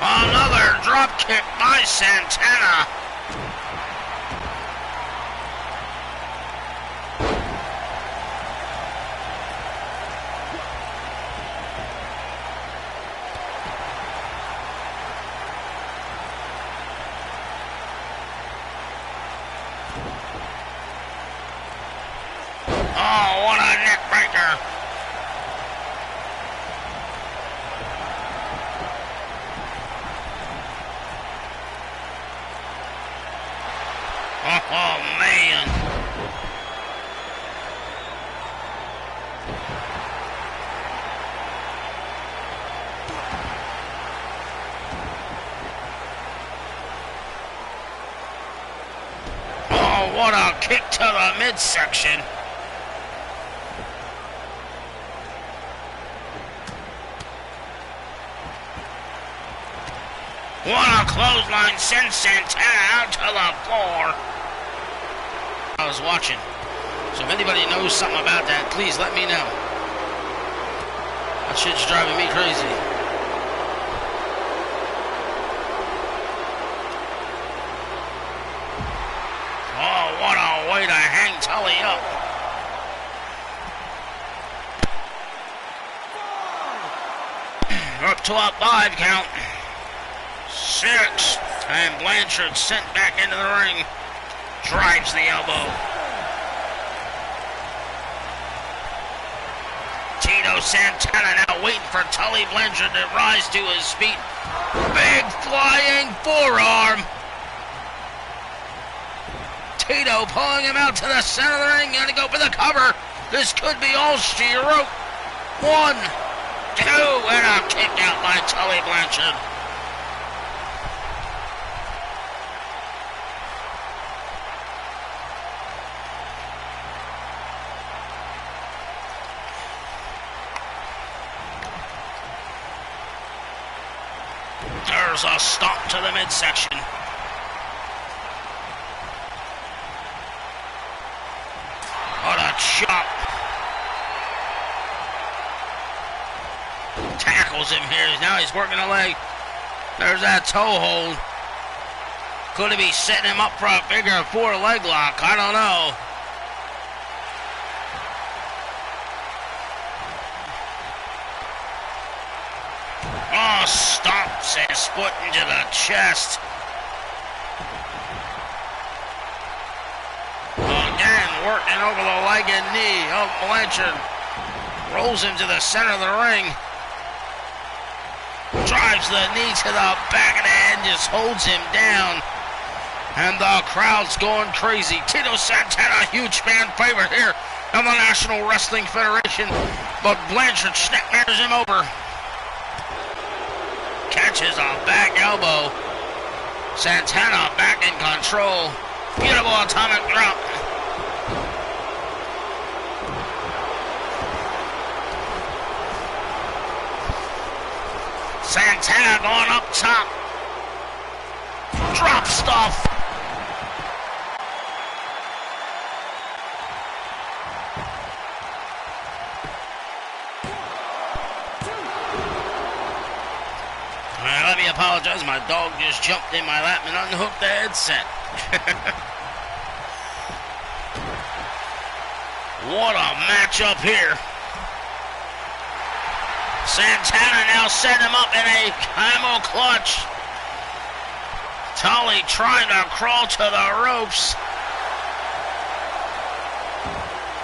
Another drop kick by Santana. Oh, what a neck breaker. Oh, what a kick to the midsection. What a clothesline sends Santana out to the floor. I was watching, so if anybody knows something about that, please let me know. That shit's driving me crazy. Oh, what a way to hang Tully up. Up to a 5 count. 6, and Blanchard sent back into the ring. Drives the elbow. Tito Santana now waiting for Tully Blanchard to rise to his feet. Big flying forearm. Tito pulling him out to the center of the ring. Gonna go for the cover. This could be all she wrote. 1, 2, and a kick out by Tully Blanchard. There's a stomp to the midsection. What a chop. Tackles him here. Now he's working a leg. There's that toe hold. Could he be setting him up for a bigger 4-leg lock? I don't know. Oh, stomps his foot into the chest. Again, working over the leg and knee of Blanchard. Rolls him to the center of the ring. Drives the knee to the back of the head, just holds him down. And the crowd's going crazy. Tito Santana, huge fan favorite here in the National Wrestling Federation. But Blanchard snapmares him over. Catches a back elbow. Santana back in control. Beautiful atomic drop. Santana going up top. Drop stuff. Let me apologize. My dog just jumped in my lap and unhooked the headset. What a matchup here. Santana now set him up in a camel clutch. Tully trying to crawl to the ropes.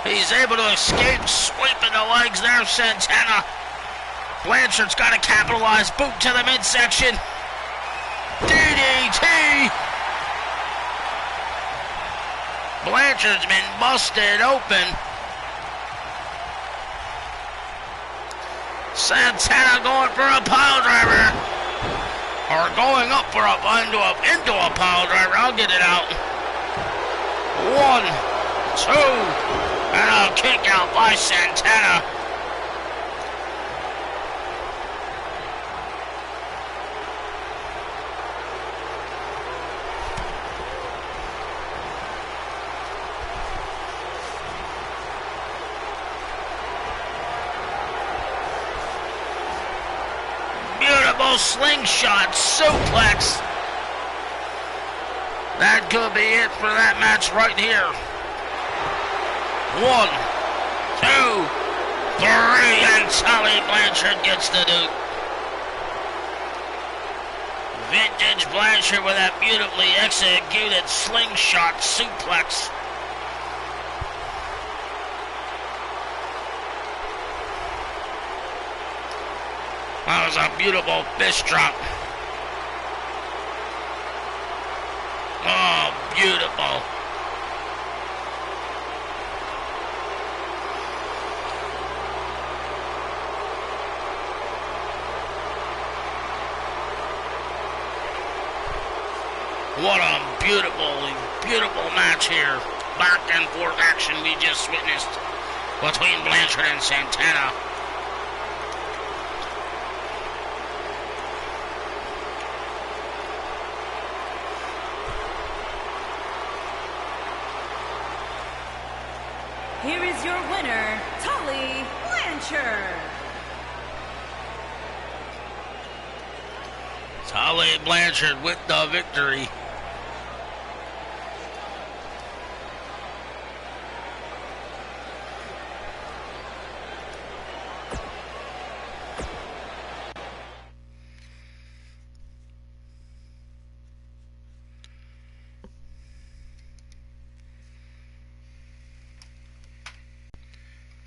He's able to escape, sweeping the legs there, Santana. Blanchard's got to capitalize. Boot to the midsection. DDT. Blanchard's been busted open. Santana going for a pile driver. Or going up for into a pile driver. I'll get it out. 1, 2, and a kick out by Santana. Slingshot suplex. That could be it for that match right here. 1, 2, 3, and Tully Blanchard gets the Duke. Vintage Blanchard with that beautifully executed slingshot suplex. That was a beautiful fist drop. Oh, beautiful. What a beautiful, beautiful match here. Back and forth action we just witnessed between Blanchard and Santana. Here is your winner, Tully Blanchard. Tully Blanchard with the victory.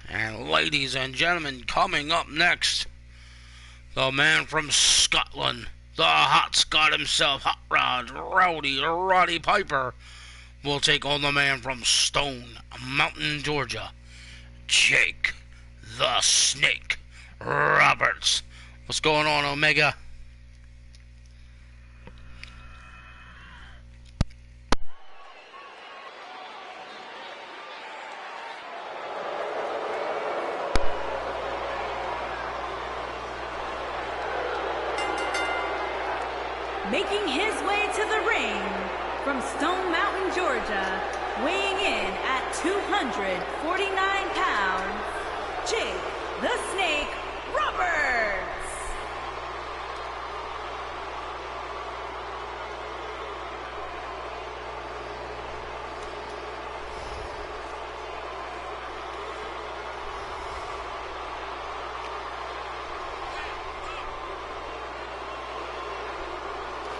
And ladies and gentlemen, coming up next, the man from Scotland, the hot Scot himself, Hot Rod, Roddy Piper, will take on the man from Stone Mountain, Georgia, Jake the Snake Roberts. What's going on, Omega? Making his way to the ring from Stone Mountain, Georgia, weighing in at 249 pounds, Jake the Snake Roberts.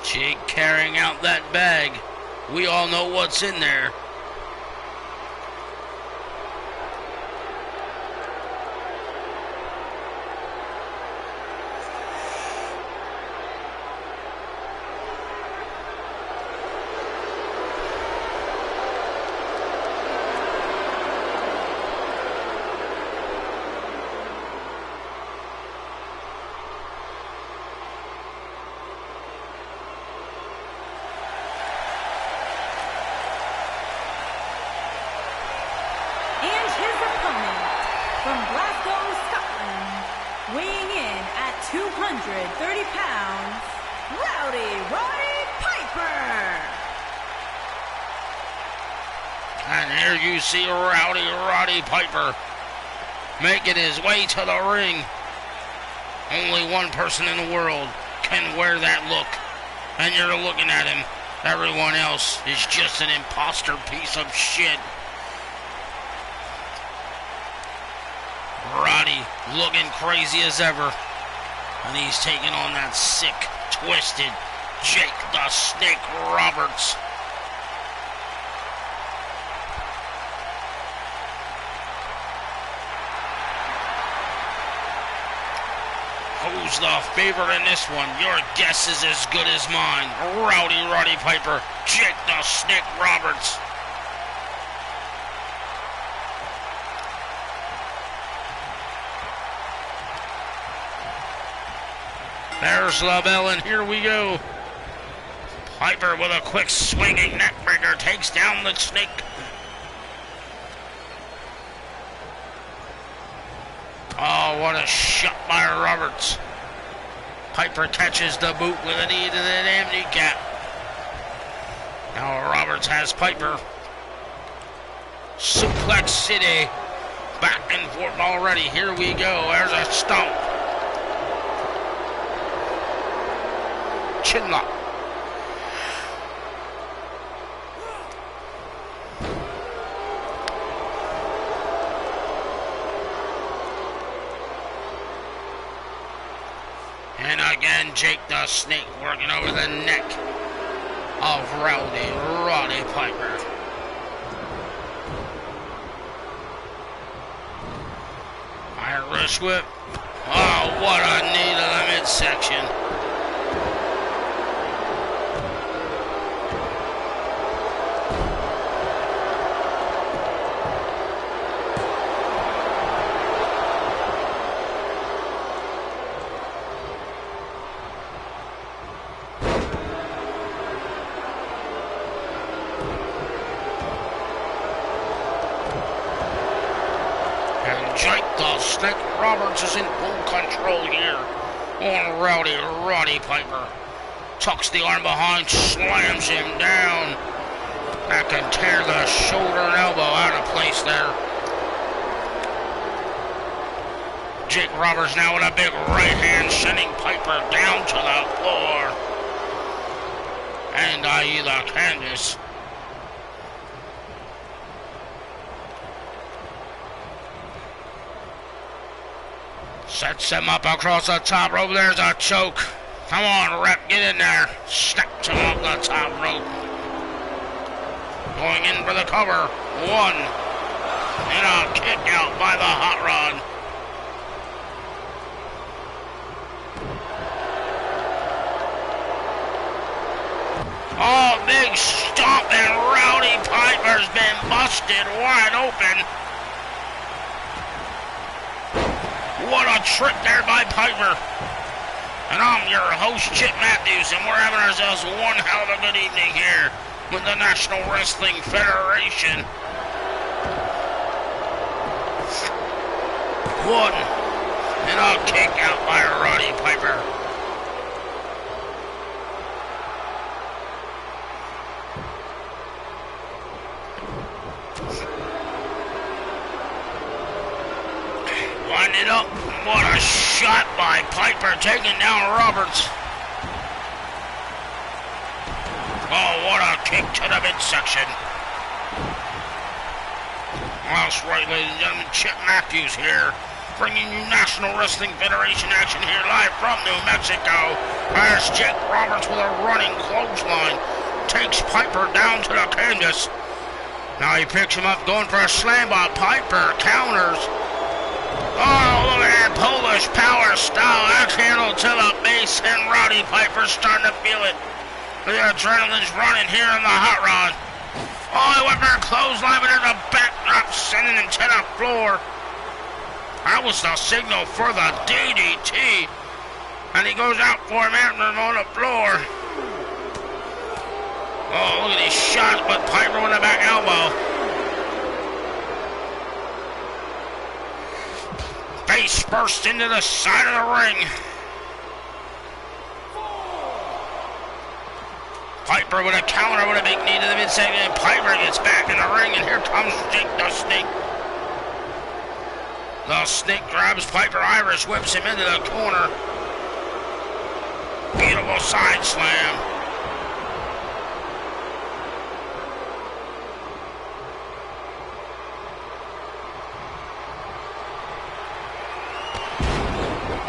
Jake carrying out that bag. We all know what's in there. From Glasgow, Scotland, weighing in at 230 pounds, Roddy Piper. And here you see Roddy Piper making his way to the ring. Only one person in the world can wear that look. And you're looking at him. Everyone else is just an imposter piece of shit. Roddy looking crazy as ever. And he's taking on that sick, twisted Jake the Snake Roberts. Who's the favorite in this one? Your guess is as good as mine. Roddy Piper, Jake the Snake Roberts. There's the bell, and here we go. Piper with a quick swinging neckbreaker takes down the Snake. Oh, what a shot by Roberts. Piper catches the boot with a knee to the damn kneecap. Now Roberts has Piper. Suplex City. Back and forth already. Here we go. There's a stomp. Chinlock. And again, Jake the Snake working over the neck of Roddy Piper. Irish whip. Oh, what a knee to the midsection. the Snake Roberts is in full control here on Roddy Piper. Tucks the arm behind, slams him down. That can tear the shoulder and elbow out of place there. Jake Roberts now with a big right hand, sending Piper down to the floor. And i.e. the canvas. Sets him up across the top rope. There's a choke. Come on, Rep, get in there. Snaps him off the top rope. Going in for the cover. One. And a kick out by the Hot Rod. Oh, big stomp, and Rowdy Piper's been busted wide open. What a trip there by Piper. And I'm your host, Chip Matthews, and we're having ourselves one hell of a good evening here with the National Wrestling Federation. One. And a kick out by Roddy Piper. Wind it up. What a shot by Piper, taking down Roberts. Oh, what a kick to the midsection. Well, that's right, ladies and gentlemen, Chip Matthews here, bringing you National Wrestling Federation action here live from New Mexico. There's Jake Roberts with a running clothesline. Takes Piper down to the canvas. Now he picks him up, going for a slam, but Piper counters. Oh, look at that Polish power style axe handle to the base, and Roddy Piper's starting to feel it. The adrenaline's running here in the Hot Rod. Oh, he went for a clothesline, but there's a backdrop sending him to the floor. That was the signal for the DDT. And he goes out for him after him on the floor. Oh, look at these shots, but Piper with a back elbow. Face first into the side of the ring. Piper with a counter with a big knee to the midsection. And Piper gets back in the ring, and here comes Jake the Snake. The Snake grabs Piper, Irish whips him into the corner. Beautiful side slam.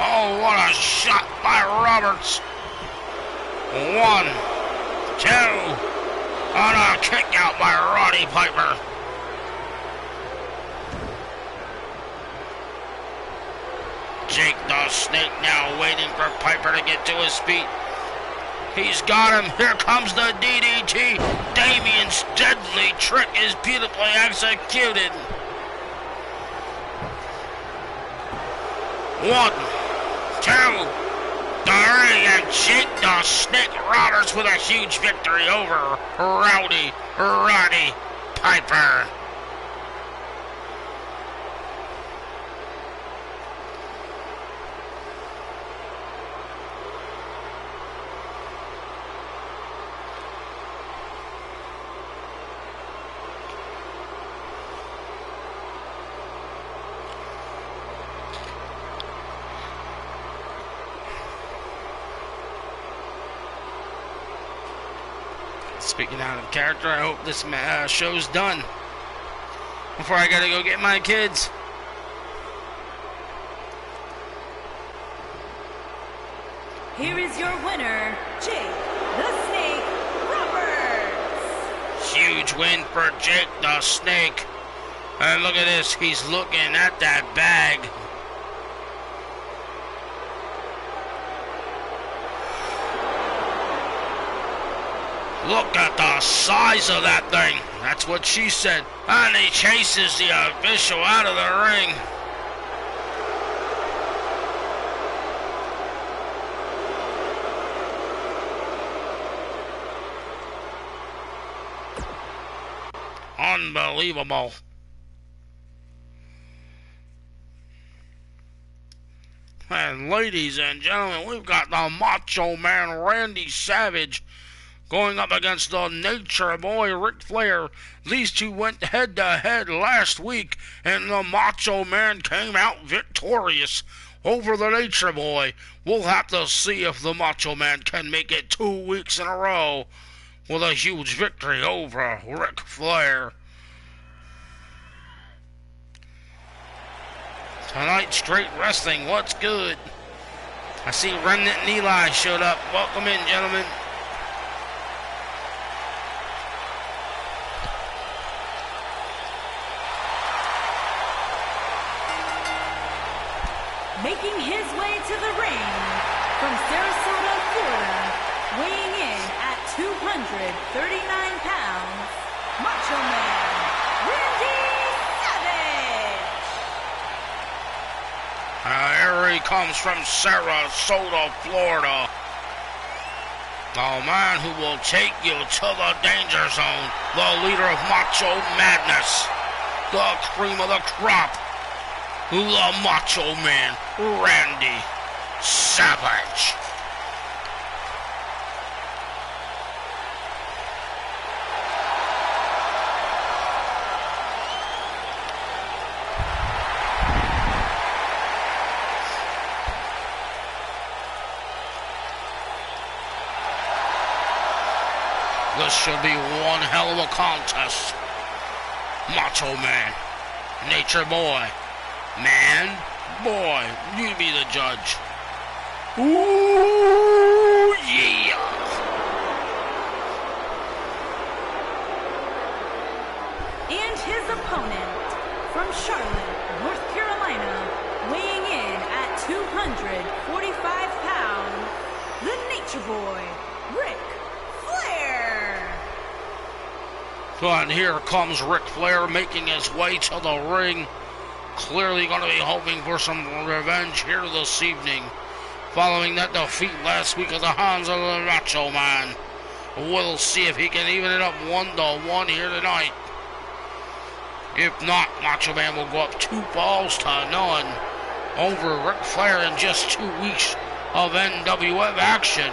Oh, what a shot by Roberts. 1, 2, and a kick out by Roddy Piper. Jake the Snake now waiting for Piper to get to his feet. He's got him. Here comes the DDT. Damien's deadly trick is beautifully executed. 1, 2, 3, and Jake the Snake Roberts with a huge victory over Roddy Piper. Speaking out of character, I hope this show's done before I gotta go get my kids. Here is your winner, Jake the Snake Roberts. Huge win for Jake the Snake. And look at this, he's looking at that bag. Look at the size of that thing. That's what she said. And he chases the official out of the ring. Unbelievable. And ladies and gentlemen, we've got the Macho Man Randy Savage going up against the Nature Boy Ric Flair. These two went head-to-head last week, and the Macho Man came out victorious over the Nature Boy. We'll have to see if the Macho Man can make it 2 weeks in a row with a huge victory over Ric Flair. Tonight's Straight Wrestling, what's good? I see Remnant and Eli showed up. Welcome in, gentlemen. Making his way to the ring from Sarasota, Florida, weighing in at 239 pounds, Macho Man Randy Savage. Here he comes from Sarasota, Florida. The man who will take you to the danger zone, the leader of Macho Madness, the cream of the crop, the Macho Man, Randy Savage. This should be one hell of a contest. Macho Man, Nature Boy, Man, boy, you be the judge. Ooh, yeah. And his opponent from Charlotte, North Carolina, weighing in at 245 pounds, the Nature Boy, Ric Flair. And here comes Ric Flair making his way to the ring. Clearly going to be hoping for some revenge here this evening, following that defeat last week of the hands of the Macho Man. We'll see if he can even it up 1-1 here tonight. If not, Macho Man will go up 2-0 over Ric Flair in just 2 weeks of NWF action,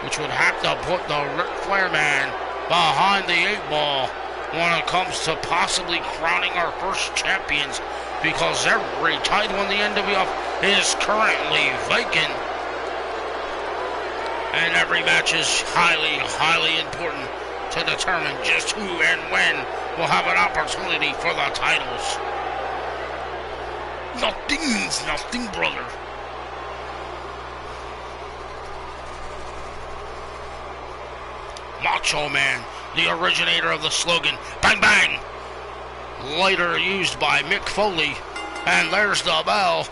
which would have to put the Ric Flair man behind the 8-ball when it comes to possibly crowning our first champions, because every title in the NWF is currently vacant, and every match is highly, highly important to determine just who and when will have an opportunity for the titles. Nothing means nothing, brother. Macho Man, the originator of the slogan, bang bang, later used by Mick Foley, and there's the bell.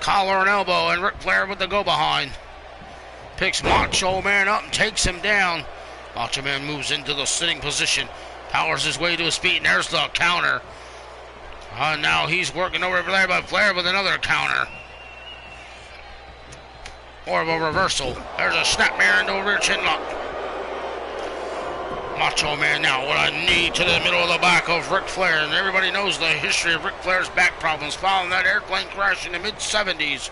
Collar and elbow, and Ric Flair with the go-behind. Picks Macho Man up and takes him down. Macho Man moves into the sitting position, powers his way to his feet, and there's the counter. Now he's working over there by Flair with another counter. Or a reversal. There's a snapmare into a rear chin lock. Macho Man now with a knee to the middle of the back of Ric Flair, and everybody knows the history of Ric Flair's back problems following that airplane crash in the mid-70s.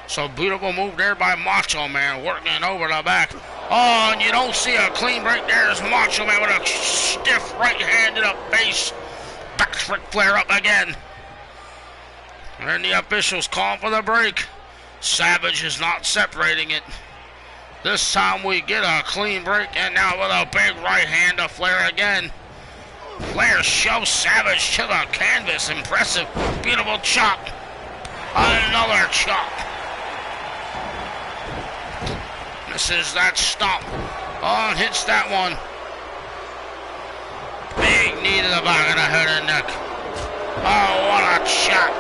So beautiful move there by Macho Man, working over the back. Oh, and you don't see a clean break there as Macho Man with a stiff right hand to the face. Backs Ric Flair up again. And the officials call for the break. Savage is not separating it. This time we get a clean break, and now with a big right hand to Flair again. Flair shoves Savage to the canvas. Impressive. Beautiful chop. Another chop. Misses that stomp. Oh, and hits that one. Big knee to the back of the head and neck. Oh, what a chop.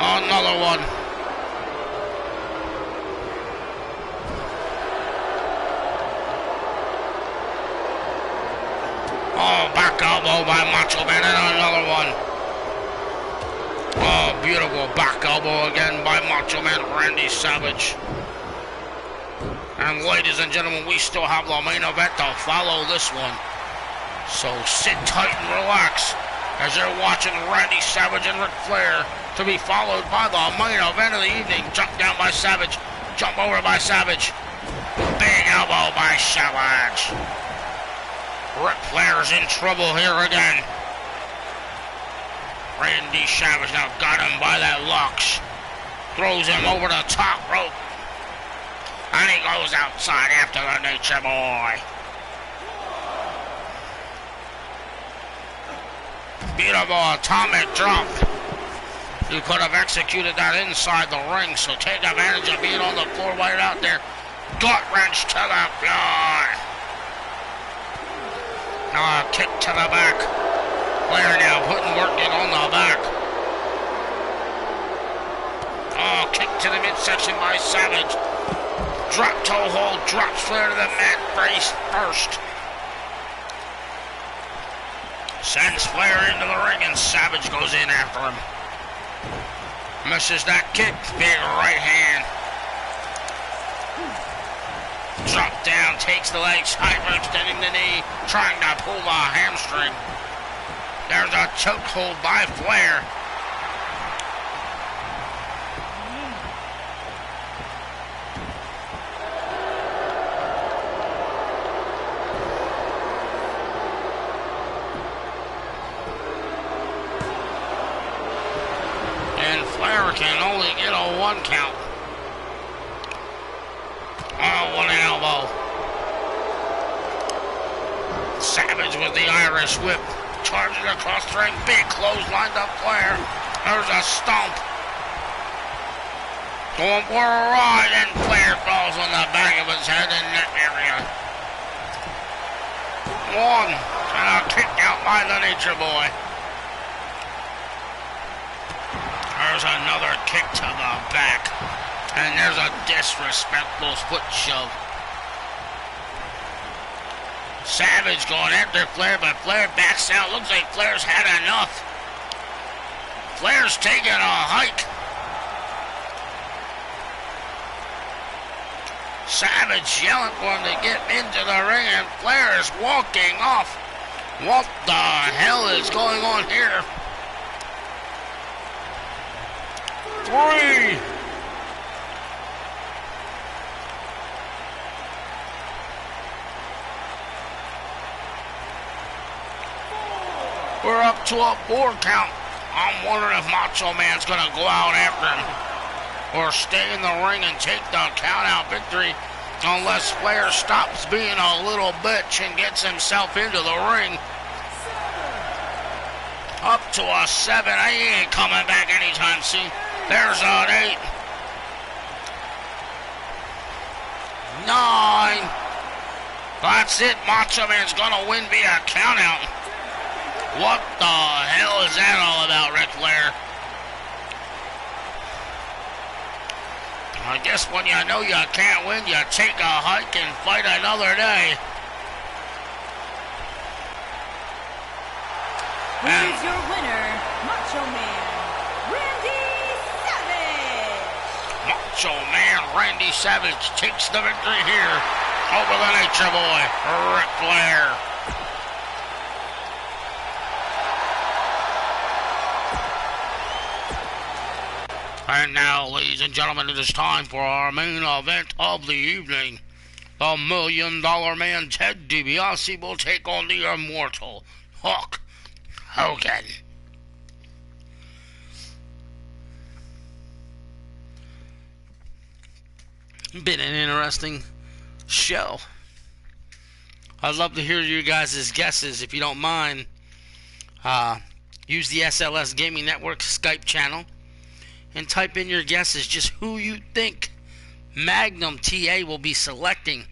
Another one. Oh, back elbow by Macho Man, and another one. Oh, beautiful back elbow again by Macho Man Randy Savage. And ladies and gentlemen, we still have the main event to follow this one. So sit tight and relax as you're watching Randy Savage and Ric Flair, to be followed by the main event of the evening. Jump down by Savage, jump over by Savage, big elbow by Savage. Ric Flair's in trouble here again. Randy Savage now got him by that locks, throws him over the top rope, and he goes outside after the Nature Boy. Beautiful atomic drop. You could have executed that inside the ring, so take advantage of being on the floor while you're out there. Gut wrench to the floor. Now a kick to the back. Flair now putting work in on the back. Oh, kick to the midsection by Savage. Drop toe hold, drops Flair to the mat face first. Sends Flair into the ring and Savage goes in after him. Misses that kick, big right hand. Drop down, takes the legs, hyperextending the knee, trying to pull the hamstring. There's a chokehold by Flair. Can only get a 1 count. Oh, what an elbow. Savage with the Irish whip. Charging across the ring. Big clothesline to Flair. There's a stomp. Going for a ride, and Flair falls on the back of his head in that area. 1. And a kick out by the Nature Boy. There's another kick to the back. And there's a disrespectful foot shove. Savage going after Flair, but Flair backs out. Looks like Flair's had enough. Flair's taking a hike. Savage yelling for him to get into the ring, and Flair is walking off. What the hell is going on here? 3. We're up to a 4 count. I'm wondering if Macho Man's going to go out after him or stay in the ring and take the count-out victory unless Flair stops being a little bitch and gets himself into the ring. Up to a 7. He ain't coming back anytime soon. There's an 8. 9. That's it. Macho Man's gonna win via countout. What the hell is that all about, Ric Flair? I guess when you know you can't win, you take a hike and fight another day. Who is your winner, Macho Man Randy Savage? Macho Man Randy Savage takes the victory here over the Nature Boy, Ric Flair. And now, ladies and gentlemen, it is time for our main event of the evening. The $1 Million Man Ted DiBiase will take on the Immortal Hulk Hogan. Been an interesting show. I'd love to hear you guys' guesses if you don't mind. Use the SLS Gaming Network Skype channel and type in your guesses, just who you think Magnum TA will be selecting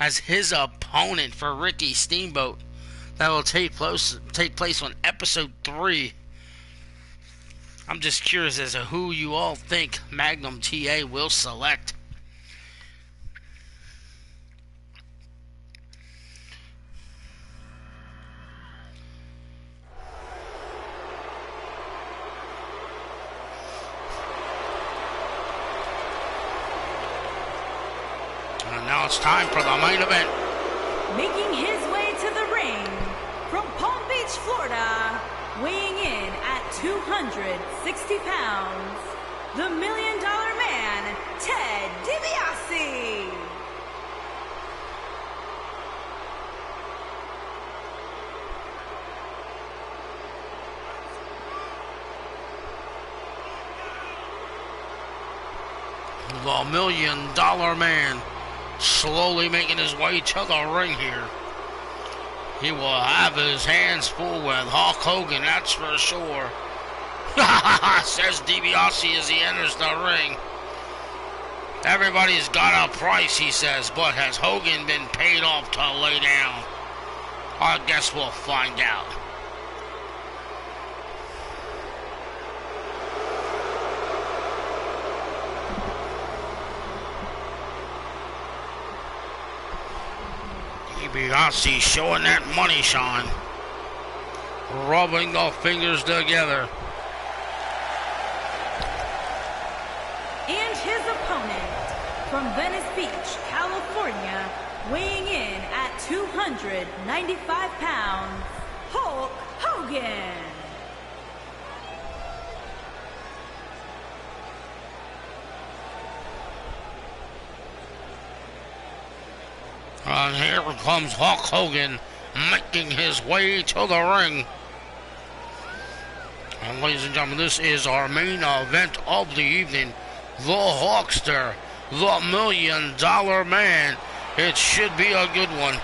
as his opponent for Ricky Steamboat. That will take place on episode 3. I'm just curious as to who you all think Magnum TA will select. And now it's time for the main event. Making his way to the ring from Palm Beach, Florida, weighing 260 pounds, the $1 Million Man, Ted DiBiase. The $1 Million Man slowly making his way to the ring here. He will have his hands full with Hulk Hogan, that's for sure. Says DiBiase as he enters the ring. Everybody's got a price, he says, but has Hogan been paid off to lay down? I guess we'll find out. DiBiase showing that money shine. Rubbing the fingers together. And his opponent from Venice Beach, California, weighing in at 295 pounds, Hulk Hogan. And here comes Hulk Hogan making his way to the ring. And ladies and gentlemen, this is our main event of the evening. The Hulkster, the $1 Million Man. It should be a good one.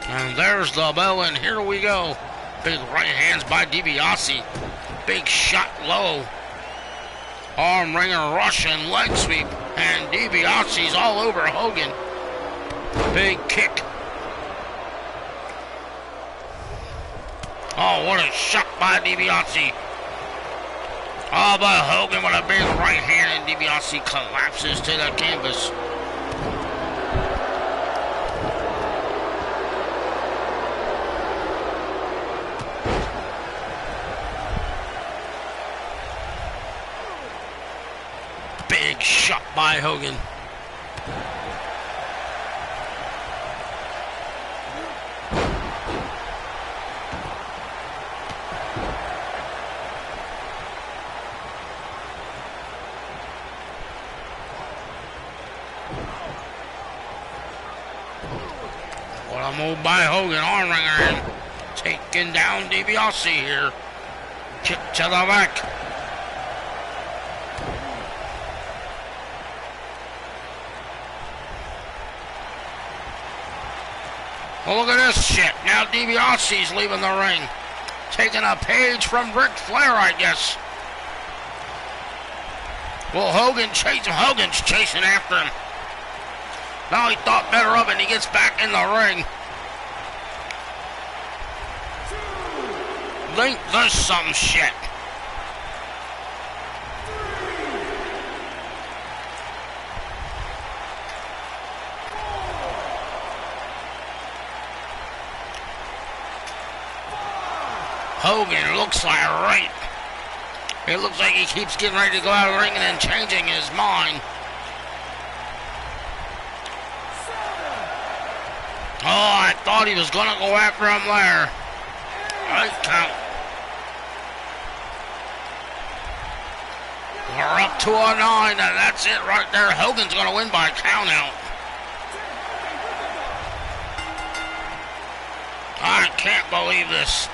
And there's the bell, and here we go. Big right hands by DiBiase. Big shot low. Arm wringer, Russian leg sweep. And DiBiase's all over Hogan. Big kick. Oh, what a shot by DiBiase. Oh, but Hogan with a big right hand, and DiBiase collapses to the canvas. Big shot by Hogan. What a move by Hogan, arm wringer in. Taking down DiBiase here. Kick to the back. Well, look at this shit. Now DiBiase's leaving the ring. Taking a page from Ric Flair, I guess. Well, Hogan's chasing after him. Now he thought better of it, and he gets back in the ring. Think this some shit. Hogan looks like right. It looks like he keeps getting ready to go out of the ring and then changing his mind. Oh, I thought he was going to go after him there. Right count. We're up to a 9, and that's it right there. Hogan's going to win by count out. I can't believe this.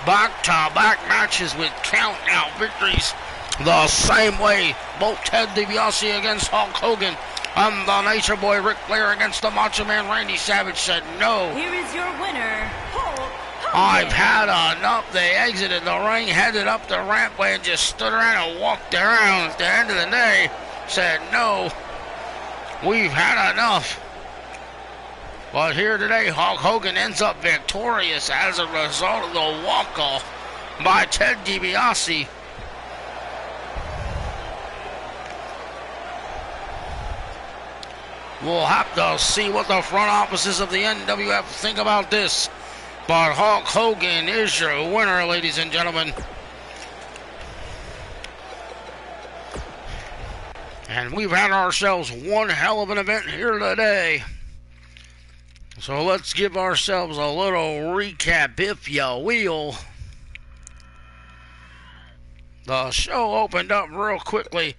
Back-to-back matches with count-out victories the same way. Both Ted DiBiase against Hulk Hogan and the Nature Boy Ric Flair against the Macho Man Randy Savage said no. Here is your winner, Hulk Hogan. I've had enough. They exited the ring, headed up the rampway, and just stood around and walked around. At the end of the day, said no. We've had enough. But here today, Hulk Hogan ends up victorious as a result of the walk-off by Ted DiBiase. We'll have to see what the front offices of the NWF think about this. But Hulk Hogan is your winner, ladies and gentlemen. And we've had ourselves one hell of an event here today. So let's give ourselves a little recap, if you will. The show opened up real quickly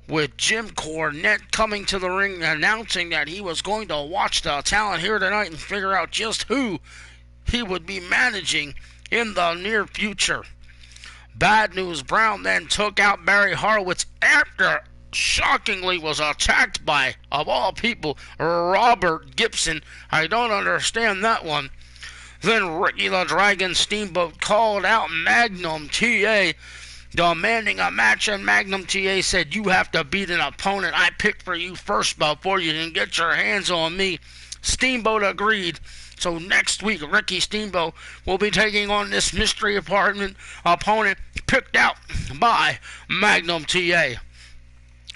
with Jim Cornette coming to the ring, announcing that he was going to watch the talent here tonight and figure out just who he would be managing in the near future. Bad News Brown then took out Barry Horowitz after shockingly was attacked by, of all people, Robert Gibson. I don't understand that one. Then Ricky the Dragon Steamboat called out Magnum TA, demanding a match, and Magnum TA said, "You have to beat an opponent I picked for you first before you can get your hands on me." Steamboat agreed. So next week, Ricky Steamboat will be taking on this mystery opponent picked out by Magnum TA.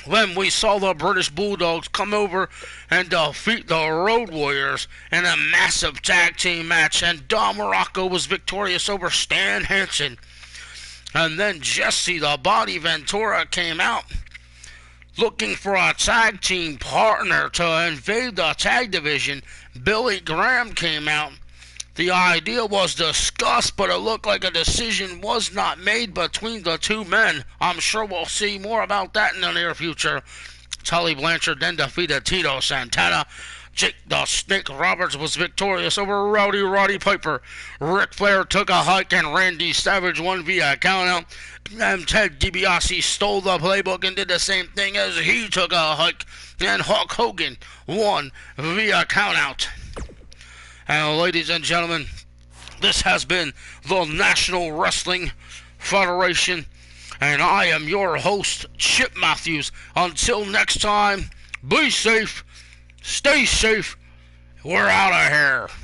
Then we saw the British Bulldogs come over and defeat the Road Warriors in a massive tag team match, and Don Morocco was victorious over Stan Hansen. And then Jesse the Body Ventura came out looking for a tag team partner to invade the tag division. Billy Graham came out. The idea was discussed, but it looked like a decision was not made between the two men. I'm sure we'll see more about that in the near future. Tully Blanchard then defeated Tito Santana. Jake the Snake Roberts was victorious over Rowdy Roddy Piper. Ric Flair took a hike and Randy Savage won via countout. And Ted DiBiase stole the playbook and did the same thing as he took a hike. And Hulk Hogan won via countout. And ladies and gentlemen, this has been the National Wrestling Federation. And I am your host, Chip Matthews. Until next time, be safe, stay safe. We're out of here.